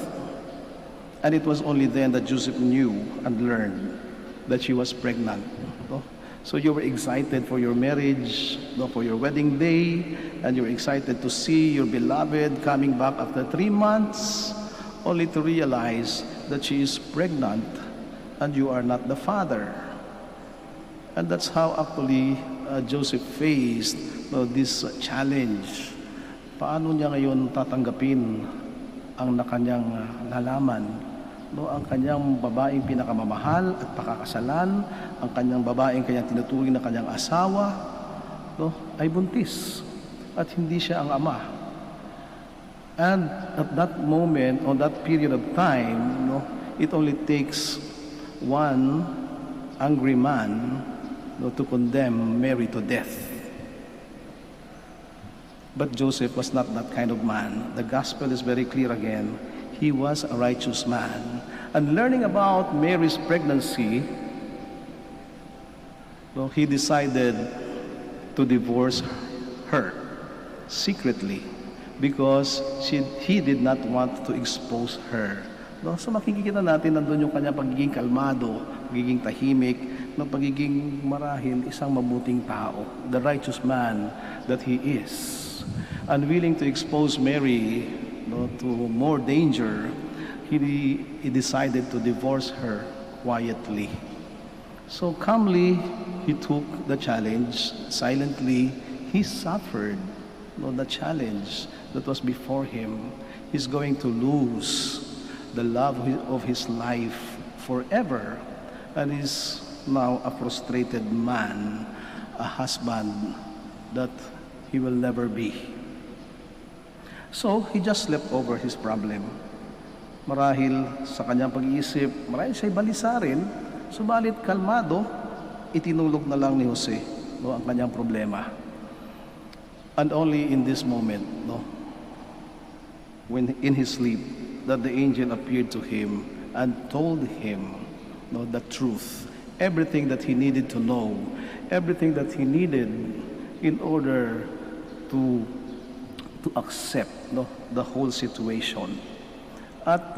and it was only then that Joseph knew and learned that she was pregnant. So you were excited for your marriage, for your wedding day, and you were excited to see your beloved coming back after 3 months, only to realize that she is pregnant and you are not the father. And that's how actually Joseph faced this challenge. Paano niya ngayon tatanggapin ang kanyang nalaman? Ang kanyang babaeng pinakamamahal at pakakasalan, ang kanyang babaeng kanyang tinuturing na kanyang asawa, ay buntis at hindi siya ang ama. And at that moment, on that period of time, it only takes one angry man to condemn Mary to death. But Joseph was not that kind of man. The gospel is very clear again. He was a righteous man. And learning about Mary's pregnancy, he decided to divorce her secretly because he did not want to expose her. So makikita natin nandun yung kanyang pagiging kalmado, pagiging tahimik, pagiging marahil isang mabuting tao, the righteous man that he is. Unwilling to expose Mary to more danger, he decided to divorce her quietly. So calmly, he took the challenge. Silently, he suffered the challenge that was before him. He's going to lose the love of his life forever, and is now a frustrated man, a husband that he will never be. So, he just slept over his problem. Marahil sa kanyang pag-iisip, marahil siya'y balisa rin, subalit kalmado, itinulog na lang ni Jose ang kanyang problema. And only in this moment, when in his sleep, that the angel appeared to him and told him the truth, everything that he needed to know, everything that he needed in order to accept the whole situation. At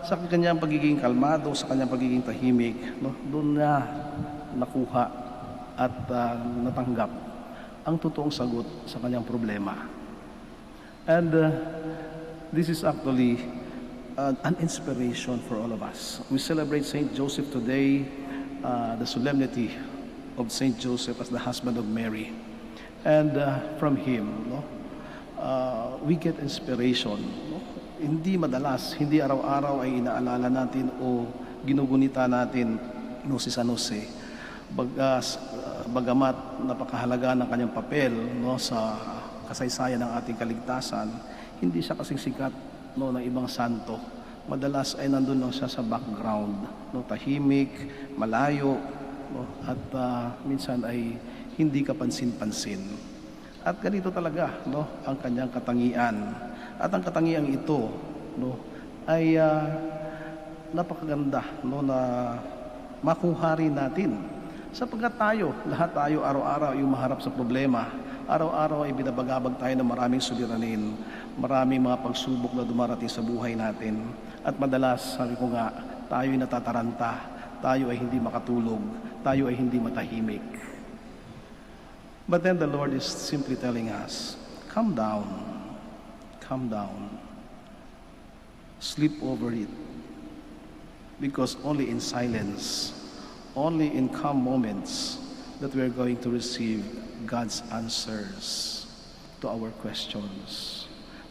sa kanyang pagiging kalmado, sa kanyang pagiging tahimik, doon na nakuha at natanggap ang totoong sagot sa kanyang problema. And this is actually an inspiration for all of us. We celebrate Saint Joseph today, the solemnity of Saint Joseph as the husband of Mary. And from him, we get inspiration. Hindi madalas, hindi araw-araw ay inaalala natin o ginugunita natin si San Jose. Bagamat napakahalaga ng kanyang papel sa kasaysayan ng ating kaligtasan, hindi siya kasing sikat ng ibang santo. Madalas ay nandun lang siya sa background, tahimik, malayo, at minsan ay hindi kapansin-pansin. At ganito talaga ang kanyang katangian. At ang katangian ito ay napakaganda no, na makuha rin natin. Sapagkat lahat tayo araw-araw yung maharap sa problema. Araw-araw ay binabagabag tayo ng maraming suliranin, maraming mga pagsubok na dumarating sa buhay natin. At madalas, sabi ko nga, tayo ay natataranta, tayo ay hindi makatulog, tayo ay hindi matahimik. But then the Lord is simply telling us, calm down, sleep over it. Because only in silence, only in calm moments that we are going to receive God's answers to our questions.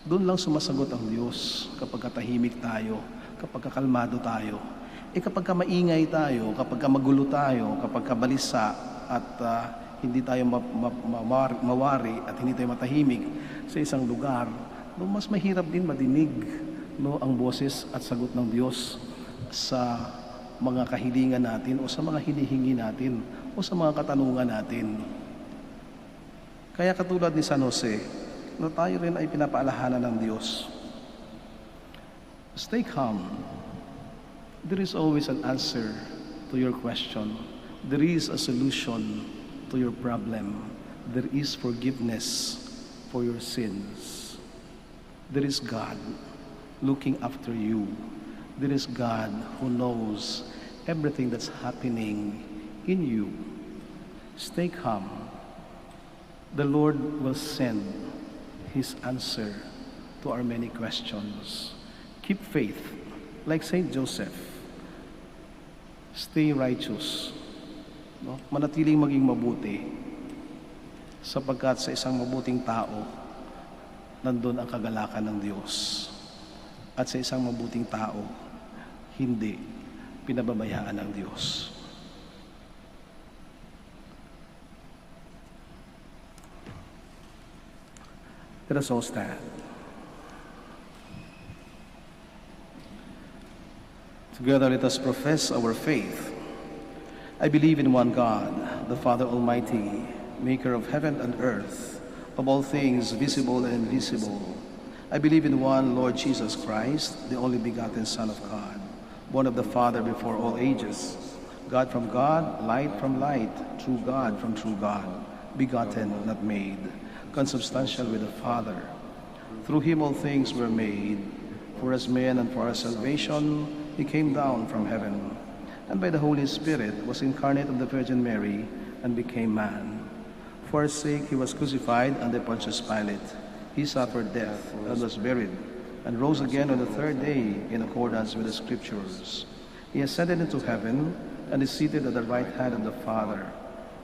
Doon lang sumasagot ang Diyos kapag tahimik tayo, kapag kalmado tayo. Kapag maingay tayo, kapag magulo tayo, kapag balisa at hindi tayo mawari at hindi tayo matahimik sa isang lugar, no, mas mahirap din madinig no, ang boses at sagot ng Diyos sa mga kahilingan natin o sa mga hinihingi natin o sa mga katanungan natin. Kaya katulad ni San Jose, no, tayo rin ay pinapaalahanan ng Diyos. Stay calm. There is always an answer to your question. There is a solution to your problem. There is forgiveness for your sins. There is God looking after you. There is God who knows everything that's happening in you. Stay calm. The Lord will send His answer to our many questions. Keep faith, like Saint Joseph. Stay righteous. No? Manatiling maging mabuti. Sapagkat sa isang mabuting tao, nandun ang kagalakan ng Diyos. At sa isang mabuting tao, hindi pinababayaan ng Diyos. Let us all stand. Together let us profess our faith. I believe in one God, the Father Almighty, maker of heaven and earth, of all things visible and invisible. I believe in one Lord Jesus Christ, the only begotten Son of God, born of the Father before all ages, God from God, light from light, true God from true God, begotten, not made, consubstantial with the Father. Through him all things were made. For us men and for our salvation, he came down from heaven, and by the Holy Spirit was incarnate of the Virgin Mary and became man. For our sake he was crucified under Pontius Pilate. He suffered death and was buried, and rose again on the third day in accordance with the Scriptures. He ascended into heaven and is seated at the right hand of the Father.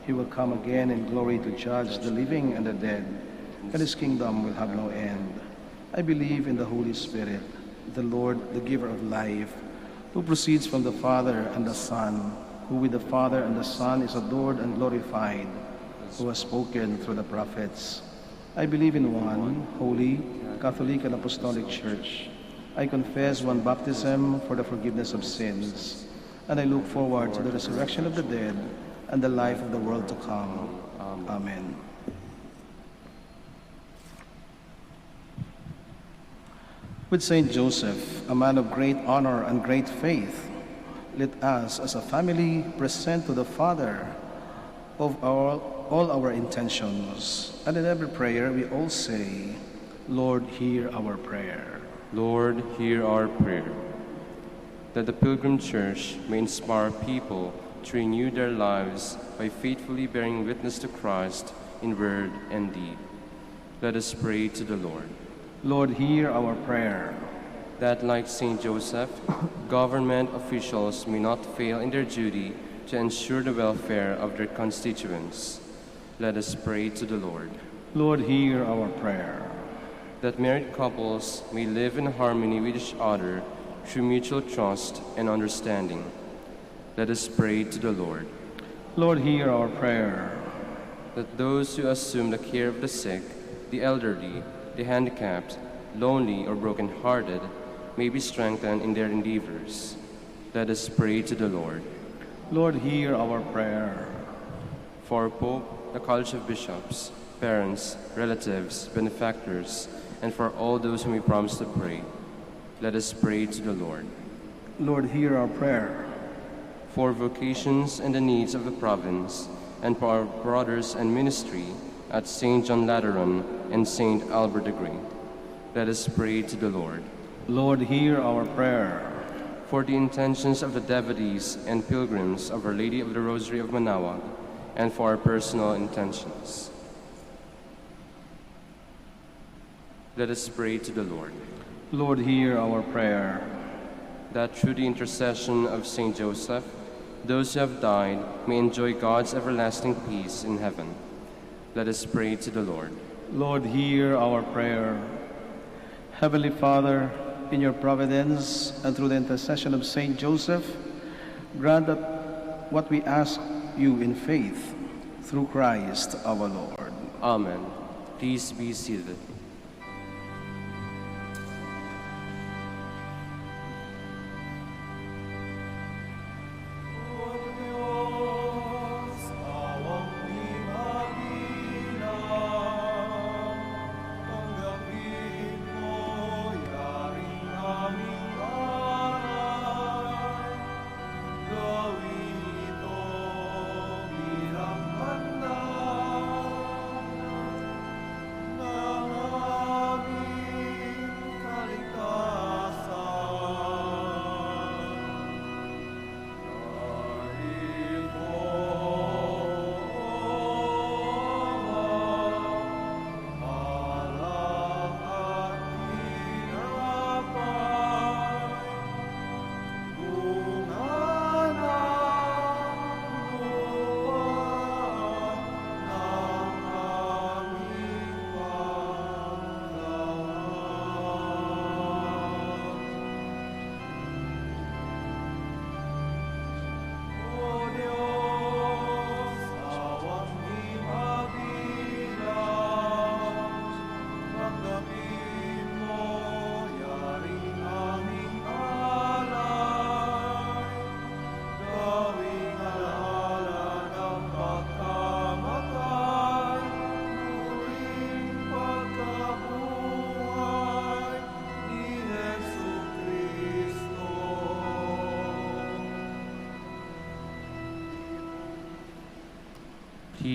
He will come again in glory to judge the living and the dead, and his kingdom will have no end. I believe in the Holy Spirit, the Lord, the giver of life, who proceeds from the Father and the Son, who with the Father and the Son is adored and glorified, who has spoken through the prophets. I believe in one holy, Catholic and Apostolic Church. I confess one baptism for the forgiveness of sins, and I look forward to the resurrection of the dead and the life of the world to come. Amen. With Saint Joseph, a man of great honor and great faith, let us as a family present to the Father of all our intentions. And in every prayer we all say, Lord, hear our prayer. Lord, hear our prayer. That the Pilgrim Church may inspire people to renew their lives by faithfully bearing witness to Christ in word and deed. Let us pray to the Lord. Lord, hear our prayer. That, like Saint Joseph, government officials may not fail in their duty to ensure the welfare of their constituents. Let us pray to the Lord. Lord, hear our prayer. That married couples may live in harmony with each other through mutual trust and understanding. Let us pray to the Lord. Lord, hear our prayer. That those who assume the care of the sick, the elderly, the handicapped, lonely, or broken-hearted may be strengthened in their endeavors. Let us pray to the Lord. Lord, hear our prayer. For Pope, the College of Bishops, parents, relatives, benefactors, and for all those whom we promise to pray, Let us pray to the Lord. Lord, hear our prayer. For vocations and the needs of the province, and for our brothers and ministry at St. John Lateran and St. Albert the Great, let us pray to the Lord. Lord, hear our prayer. For the intentions of the devotees and pilgrims of Our Lady of the Rosary of Manaoag, and for our personal intentions. Let us pray to the Lord. Lord, hear our prayer. That through the intercession of Saint Joseph, those who have died may enjoy God's everlasting peace in heaven. Let us pray to the Lord. Lord, hear our prayer. Heavenly Father, in your providence and through the intercession of Saint Joseph, grant that what we ask you in faith, through Christ our Lord. Amen. Please be seated.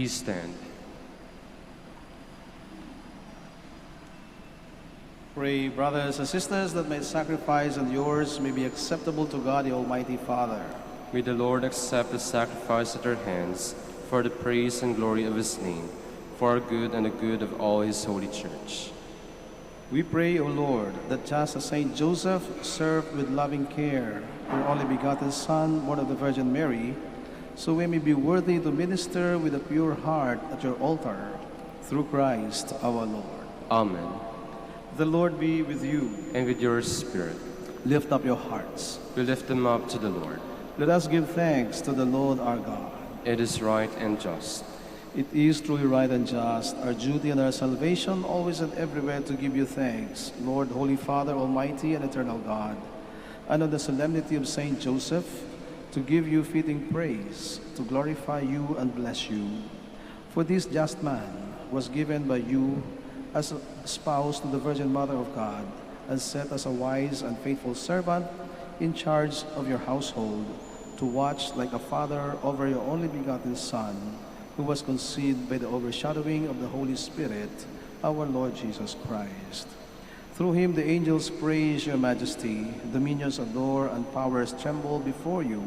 Please stand. Pray, brothers and sisters, that my sacrifice and yours may be acceptable to God, the Almighty Father. May the Lord accept the sacrifice at our hands for the praise and glory of his name, for our good and the good of all his holy church. We pray, O Lord, that just as Saint Joseph served with loving care your only begotten Son, born of the Virgin Mary, so we may be worthy to minister with a pure heart at your altar, through Christ our Lord. Amen. The Lord be with you. And with your spirit. Lift up your hearts. We lift them up to the Lord. Let us give thanks to the Lord our God. It is right and just. It is truly right and just, our duty and our salvation, always and everywhere to give you thanks, Lord, Holy Father, Almighty and eternal God, and on the solemnity of Saint Joseph, to give you fitting praise, to glorify you and bless you. For this just man was given by you as a spouse to the Virgin Mother of God, and set as a wise and faithful servant in charge of your household, to watch like a father over your only begotten Son, who was conceived by the overshadowing of the Holy Spirit, our Lord Jesus Christ. Through him the angels praise your majesty, dominions adore, and powers tremble before you.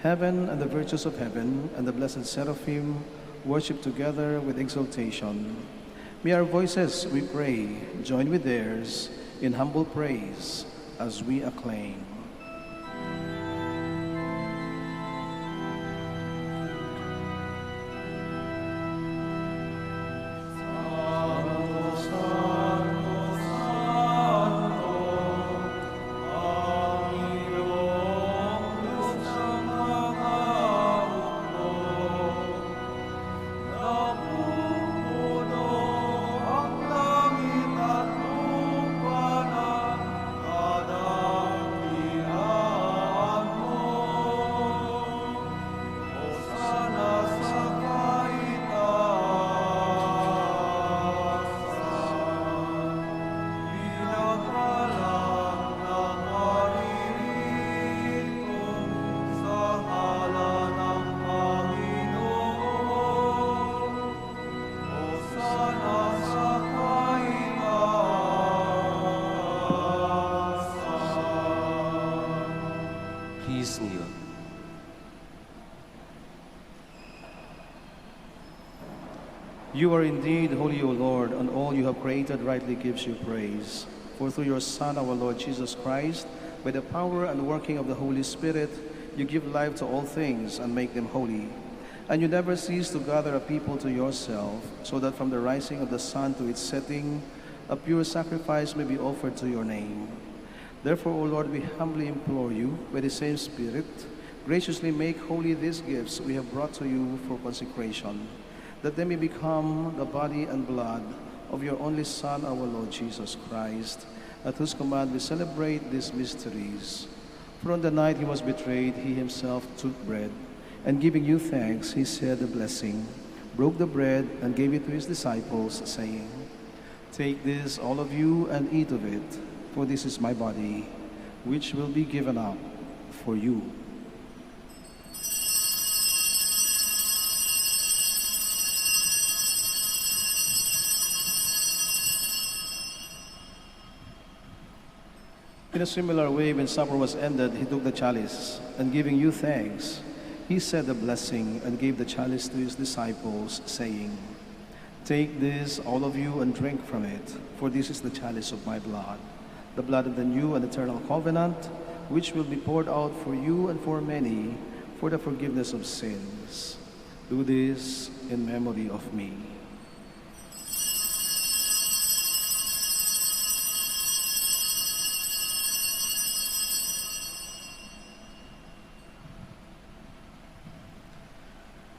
Heaven and the virtues of heaven and the blessed seraphim worship together with exultation. May our voices, we pray, join with theirs in humble praise as we acclaim. Please kneel. You are indeed holy, O Lord, and all you have created rightly gives you praise. For through your Son, our Lord Jesus Christ, by the power and working of the Holy Spirit, you give life to all things and make them holy. And you never cease to gather a people to yourself, so that from the rising of the sun to its setting, a pure sacrifice may be offered to your name. Therefore, O Lord, we humbly implore you, by the same Spirit, graciously make holy these gifts we have brought to you for consecration, that they may become the body and blood of your only Son, our Lord Jesus Christ, at whose command we celebrate these mysteries. For on the night he was betrayed, he himself took bread, and giving you thanks, he said a blessing, broke the bread, and gave it to his disciples, saying, "Take this, all of you, and eat of it, for this is my body, which will be given up for you." In a similar way, when supper was ended, he took the chalice, and giving you thanks, he said a blessing, and gave the chalice to his disciples, saying, "Take this, all of you, and drink from it, for this is the chalice of my blood, the blood of the new and eternal covenant, which will be poured out for you and for many for the forgiveness of sins. Do this in memory of me."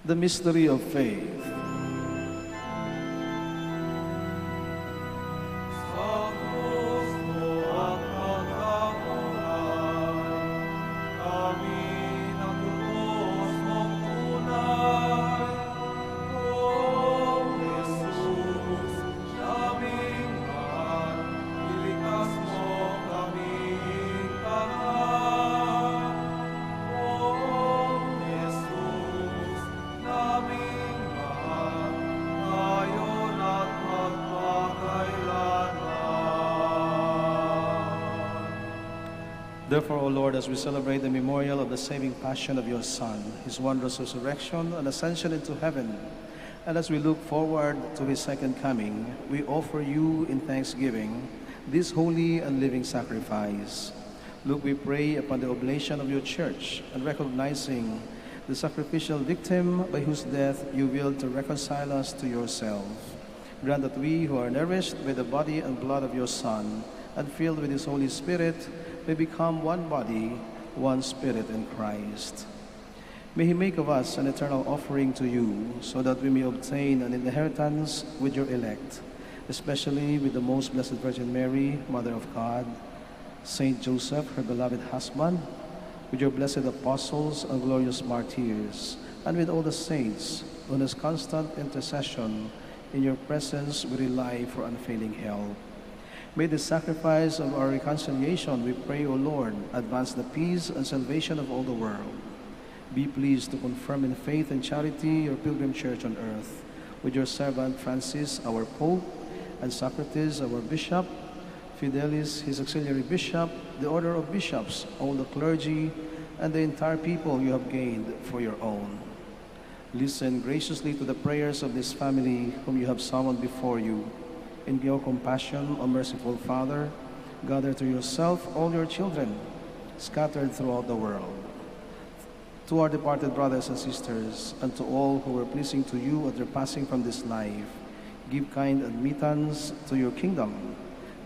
The mystery of faith. Therefore, O Lord, as we celebrate the memorial of the saving passion of your Son, his wondrous resurrection and ascension into heaven, and as we look forward to his second coming, we offer you in thanksgiving this holy and living sacrifice. Look, we pray, upon the oblation of your church, and recognizing the sacrificial victim by whose death you willed to reconcile us to yourself. Grant that we who are nourished by the body and blood of your Son and filled with his Holy Spirit may become one body, one spirit in Christ. May he make of us an eternal offering to you, so that we may obtain an inheritance with your elect, especially with the most blessed Virgin Mary, Mother of God, Saint Joseph, her beloved husband, with your blessed apostles and glorious martyrs, and with all the saints, on his constant intercession in your presence we rely for unfailing help. May the sacrifice of our reconciliation, we pray, O Lord, advance the peace and salvation of all the world. Be pleased to confirm in faith and charity your pilgrim church on earth, with your servant Francis, our Pope, and Socrates, our Bishop, Fidelis, his auxiliary bishop, the order of bishops, all the clergy, and the entire people you have gained for your own. Listen graciously to the prayers of this family whom you have summoned before you. In your compassion, O merciful Father, gather to yourself all your children scattered throughout the world. To our departed brothers and sisters, and to all who were pleasing to you at their passing from this life, give kind admittance to your kingdom.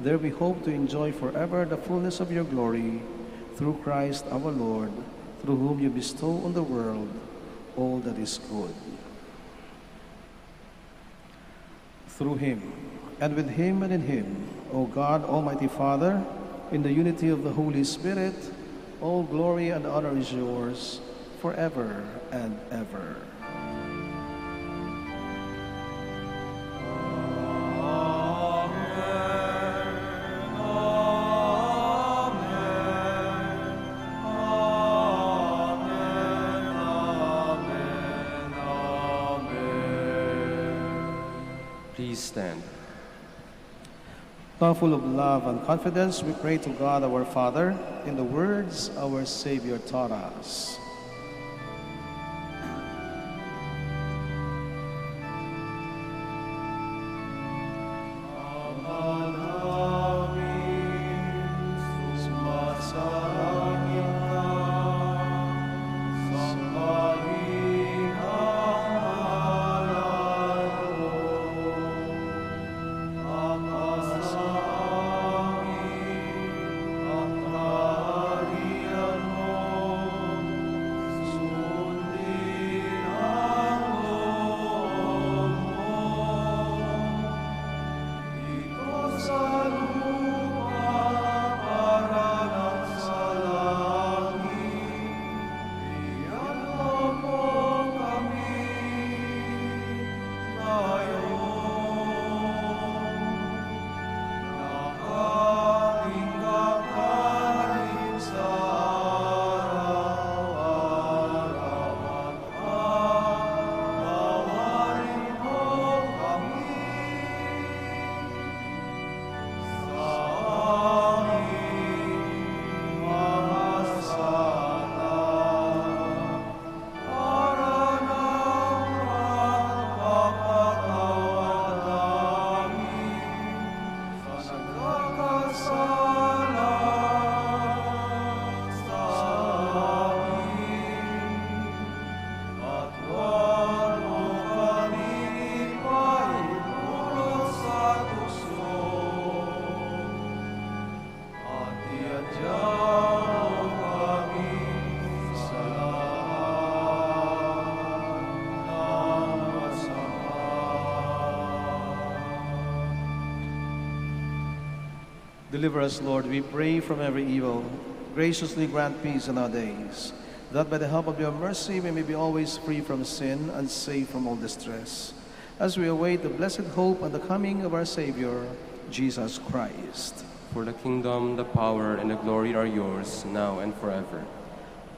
There we hope to enjoy forever the fullness of your glory, through Christ our Lord, through whom you bestow on the world all that is good. Through him, and with him and in him, O God, Almighty Father, in the unity of the Holy Spirit, all glory and honor is yours forever and ever. Please stand. Now, full of love and confidence, we pray to God our Father in the words our Savior taught us. Deliver us, Lord, we pray, from every evil. Graciously grant peace in our days, that by the help of your mercy we may be always free from sin and safe from all distress, as we await the blessed hope and the coming of our Savior, Jesus Christ. For the kingdom, the power, and the glory are yours, now and forever.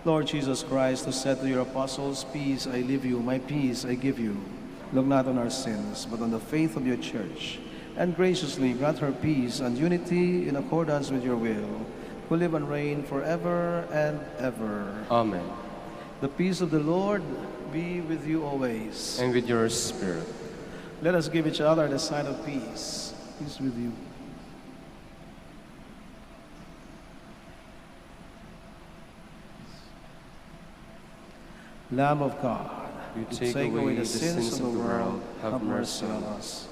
Lord Jesus Christ, who said to your apostles, "Peace I leave you, my peace I give you," look not on our sins, but on the faith of your church, and graciously grant her peace and unity in accordance with your will, who live and reign forever and ever. Amen. The peace of the Lord be with you always. And with your spirit. Let us give each other the sign of peace. Peace with you. Lamb of God, you take away the sins of the world, have mercy on us.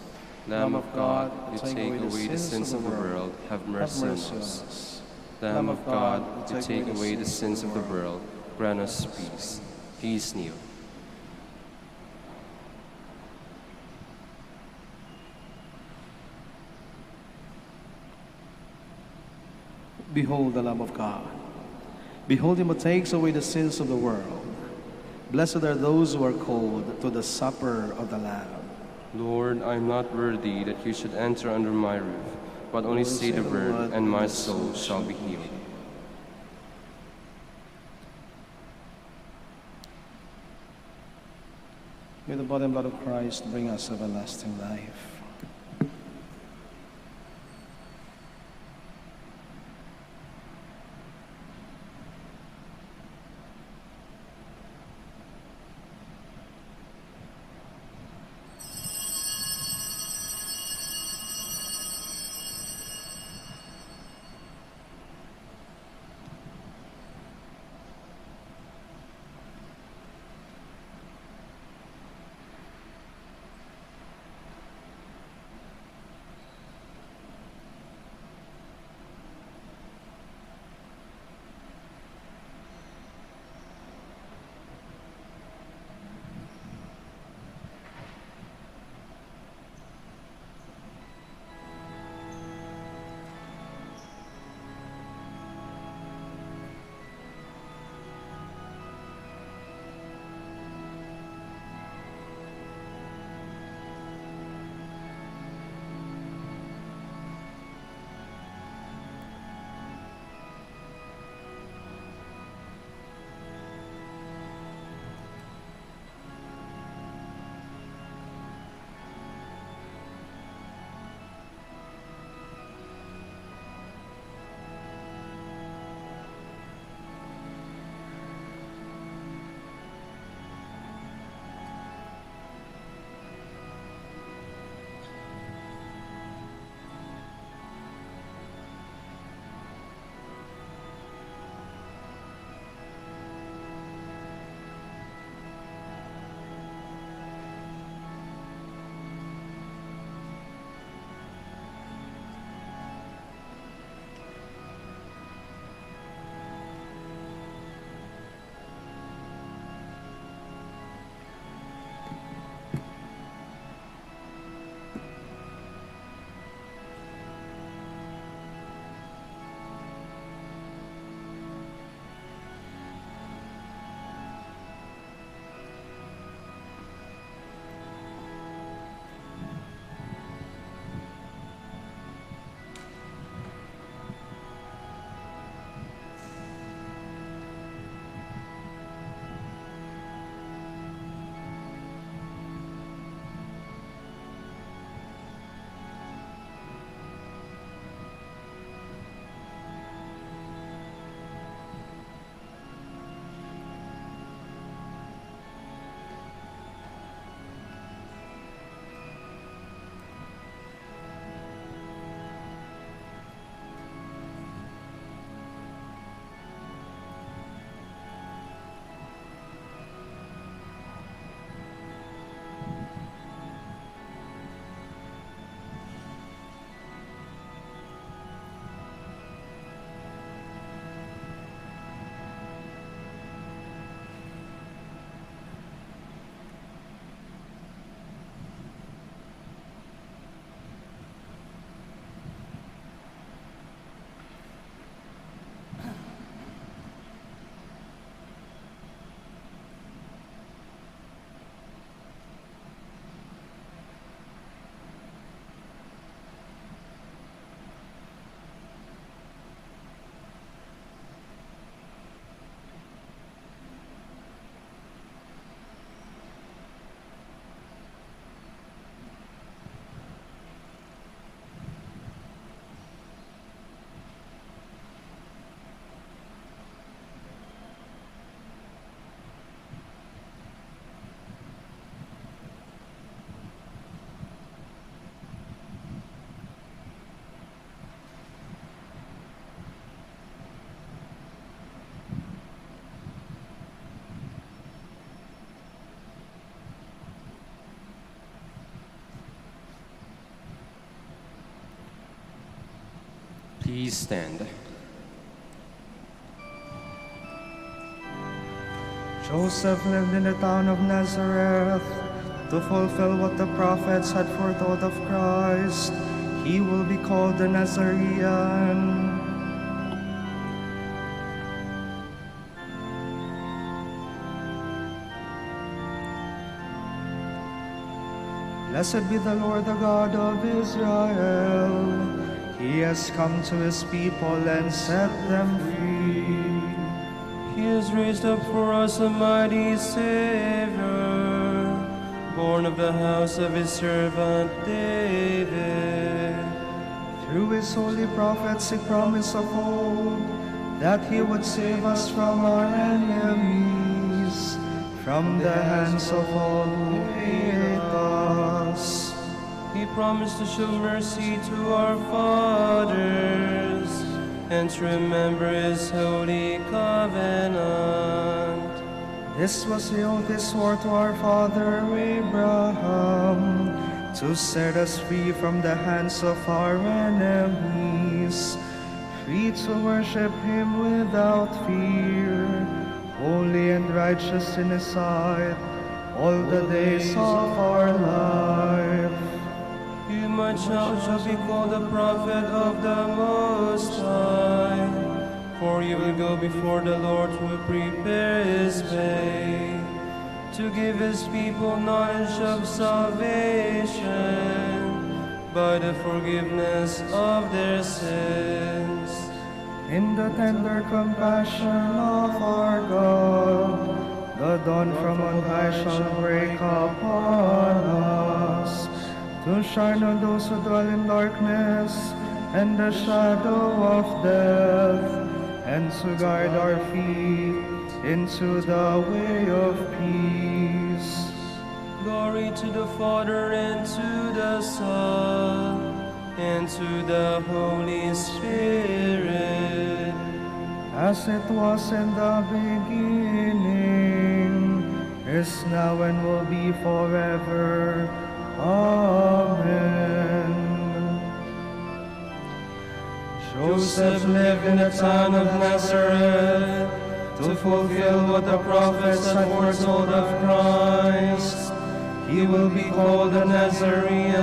Lamb of God, you take away the sins of the world, have mercy on us. Lamb of God, you take away the sins of the world, grant us peace. Please kneel. Behold the Lamb of God. Behold him who takes away the sins of the world. Blessed are those who are called to the supper of the Lamb. Lord, I am not worthy that you should enter under my roof, but only say the word, and my soul shall be healed. May the body and blood of Christ bring us everlasting life. Please stand. Joseph lived in the town of Nazareth to fulfill what the prophets had foretold of Christ. He will be called the Nazarene. Blessed be the Lord, the God of Israel. He has come to his people and set them free. He has raised up for us a mighty Savior, born of the house of his servant David. Through his holy prophets he promised of old that he would save us from our enemies, from the hands of all who hate us. He promised to show mercy to our fathers and to remember his holy covenant. This was the oath he swore to our father Abraham, to set us free from the hands of our enemies, free to worship him without fear, holy and righteous in his sight, all the days of our life. You, my child, shall be called the prophet of the Most High, for you will go before the Lord to prepare his way, to give his people knowledge of salvation by the forgiveness of their sins. In the tender compassion of our God, the dawn from on high shall break upon us, to shine on those who dwell in darkness and the shadow of death, and to guide our feet into the way of peace. Glory to the Father, and to the Son, and to the Holy Spirit, as it was in the beginning, is now, and will be forever. Amen. Joseph lived in the town of Nazareth to fulfill what the prophets had foretold of Christ. He will be called the Nazarene.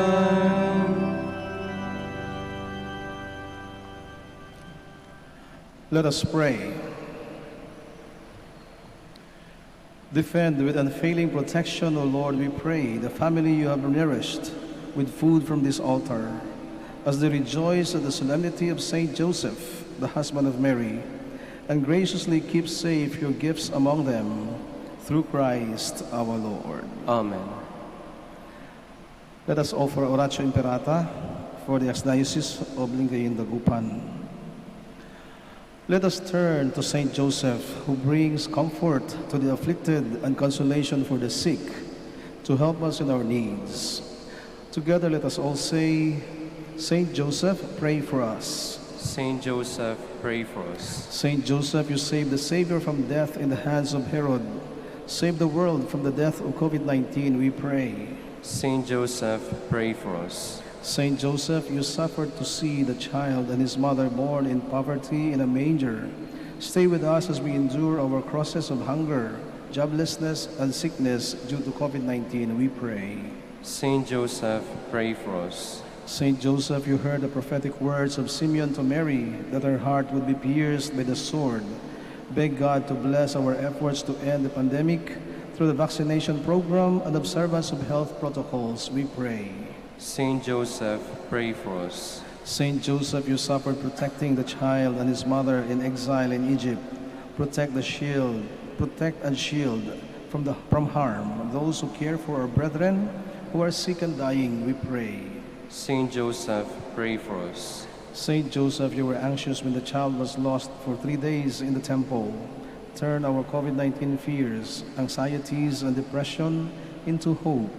Let us pray. Defend with unfailing protection, O Lord, we pray, the family you have nourished with food from this altar, as they rejoice at the solemnity of Saint Joseph, the husband of Mary, and graciously keep safe your gifts among them, through Christ our Lord. Amen. Let us offer Oratio Imperata for the Archdiocese of Lingayen Dagupan. Let us turn to Saint Joseph, who brings comfort to the afflicted and consolation for the sick, to help us in our needs. Together let us all say, Saint Joseph, pray for us. Saint Joseph, pray for us. Saint Joseph, you saved the Savior from death in the hands of Herod. Save the world from the death of COVID-19, we pray. Saint Joseph, pray for us. Saint Joseph, you suffered to see the child and his mother born in poverty in a manger. Stay with us as we endure our crosses of hunger, joblessness, and sickness due to COVID-19, we pray. Saint Joseph, pray for us. Saint Joseph, you heard the prophetic words of Simeon to Mary, that her heart would be pierced by the sword. Beg God to bless our efforts to end the pandemic through the vaccination program and observance of health protocols, we pray. Saint Joseph, pray for us. Saint Joseph, you suffered protecting the child and his mother in exile in Egypt. Protect and shield from harm those who care for our brethren who are sick and dying, we pray. Saint Joseph, pray for us. Saint Joseph, you were anxious when the child was lost for 3 days in the temple. Turn our COVID-19 fears, anxieties, and depression into hope,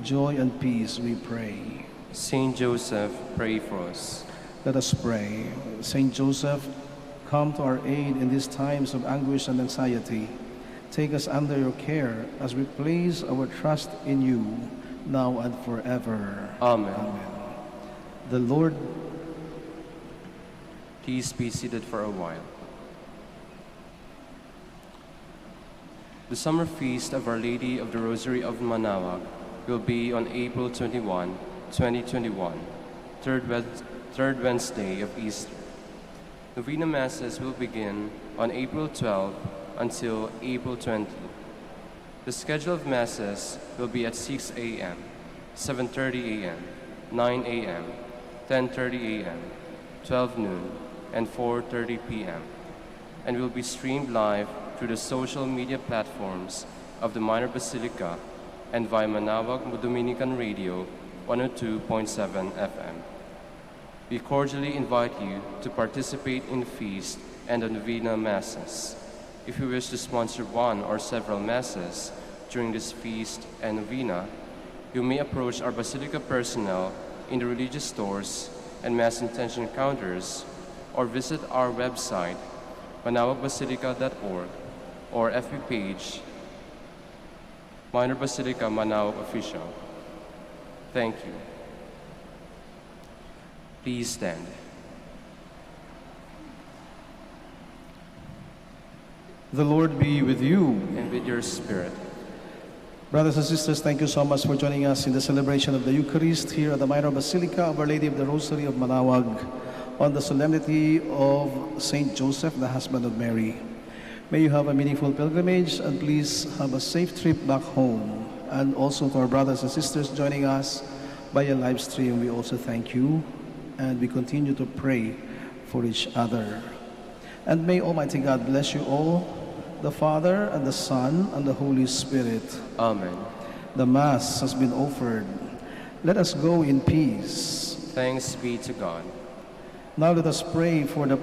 joy, and peace, we pray. Saint Joseph, pray for us. Let us pray. Saint Joseph, come to our aid in these times of anguish and anxiety. Take us under your care as we place our trust in you, now and forever. Amen. Amen. The Lord Please be seated for a while. The summer feast of Our Lady of the Rosary of Manaoag will be on April 21, 2021, third Wednesday of Easter. Novena Masses will begin on April 12 until April 20. The schedule of Masses will be at 6 a.m., 7:30 a.m., 9 a.m., 10:30 a.m., 12 noon, and 4:30 p.m., and will be streamed live through the social media platforms of the Minor Basilica and via Manaoag Dominican Radio 102.7 FM. We cordially invite you to participate in the feast and the Novena Masses. If you wish to sponsor one or several Masses during this feast and Novena, you may approach our Basilica personnel in the religious stores and Mass intention counters, or visit our website, manaoagbasilica.org, or FB page, Minor Basilica Manaoag Official. Thank you. Please stand. The Lord be with you. And with your spirit. Brothers and sisters, thank you so much for joining us in the celebration of the Eucharist here at the Minor Basilica of Our Lady of the Rosary of Manaoag on the Solemnity of Saint Joseph, the husband of Mary. May you have a meaningful pilgrimage and please have a safe trip back home. And also to our brothers and sisters joining us via live stream, we also thank you and we continue to pray for each other. And may Almighty God bless you all, the Father, and the Son, and the Holy Spirit. Amen. The Mass has been offered. Let us go in peace. Thanks be to God. Now let us pray for the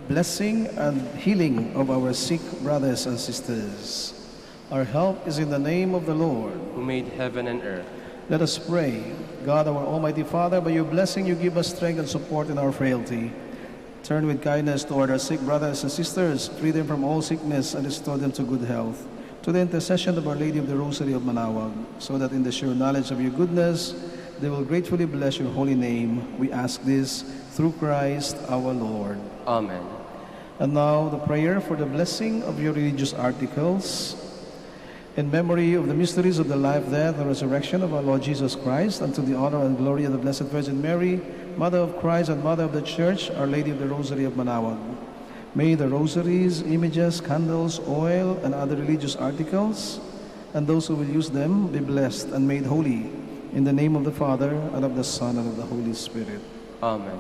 blessing and healing of our sick brothers and sisters. Our help is in the name of the Lord, who made heaven and earth. Let us pray. God, our Almighty Father, by your blessing you give us strength and support in our frailty. Turn with kindness toward our sick brothers and sisters, free them from all sickness, and restore them to good health. To the intercession of Our Lady of the Rosary of Manaoag, so that in the sure knowledge of your goodness, they will gratefully bless your holy name. We ask this through Christ our Lord. Amen. And now the prayer for the blessing of your religious articles. In memory of the mysteries of the life, death, and resurrection of our Lord Jesus Christ, and to the honor and glory of the Blessed Virgin Mary, Mother of Christ and Mother of the Church, Our Lady of the Rosary of Manaoag. May the rosaries, images, candles, oil, and other religious articles, and those who will use them, be blessed and made holy. In the name of the Father, and of the Son, and of the Holy Spirit. Amen.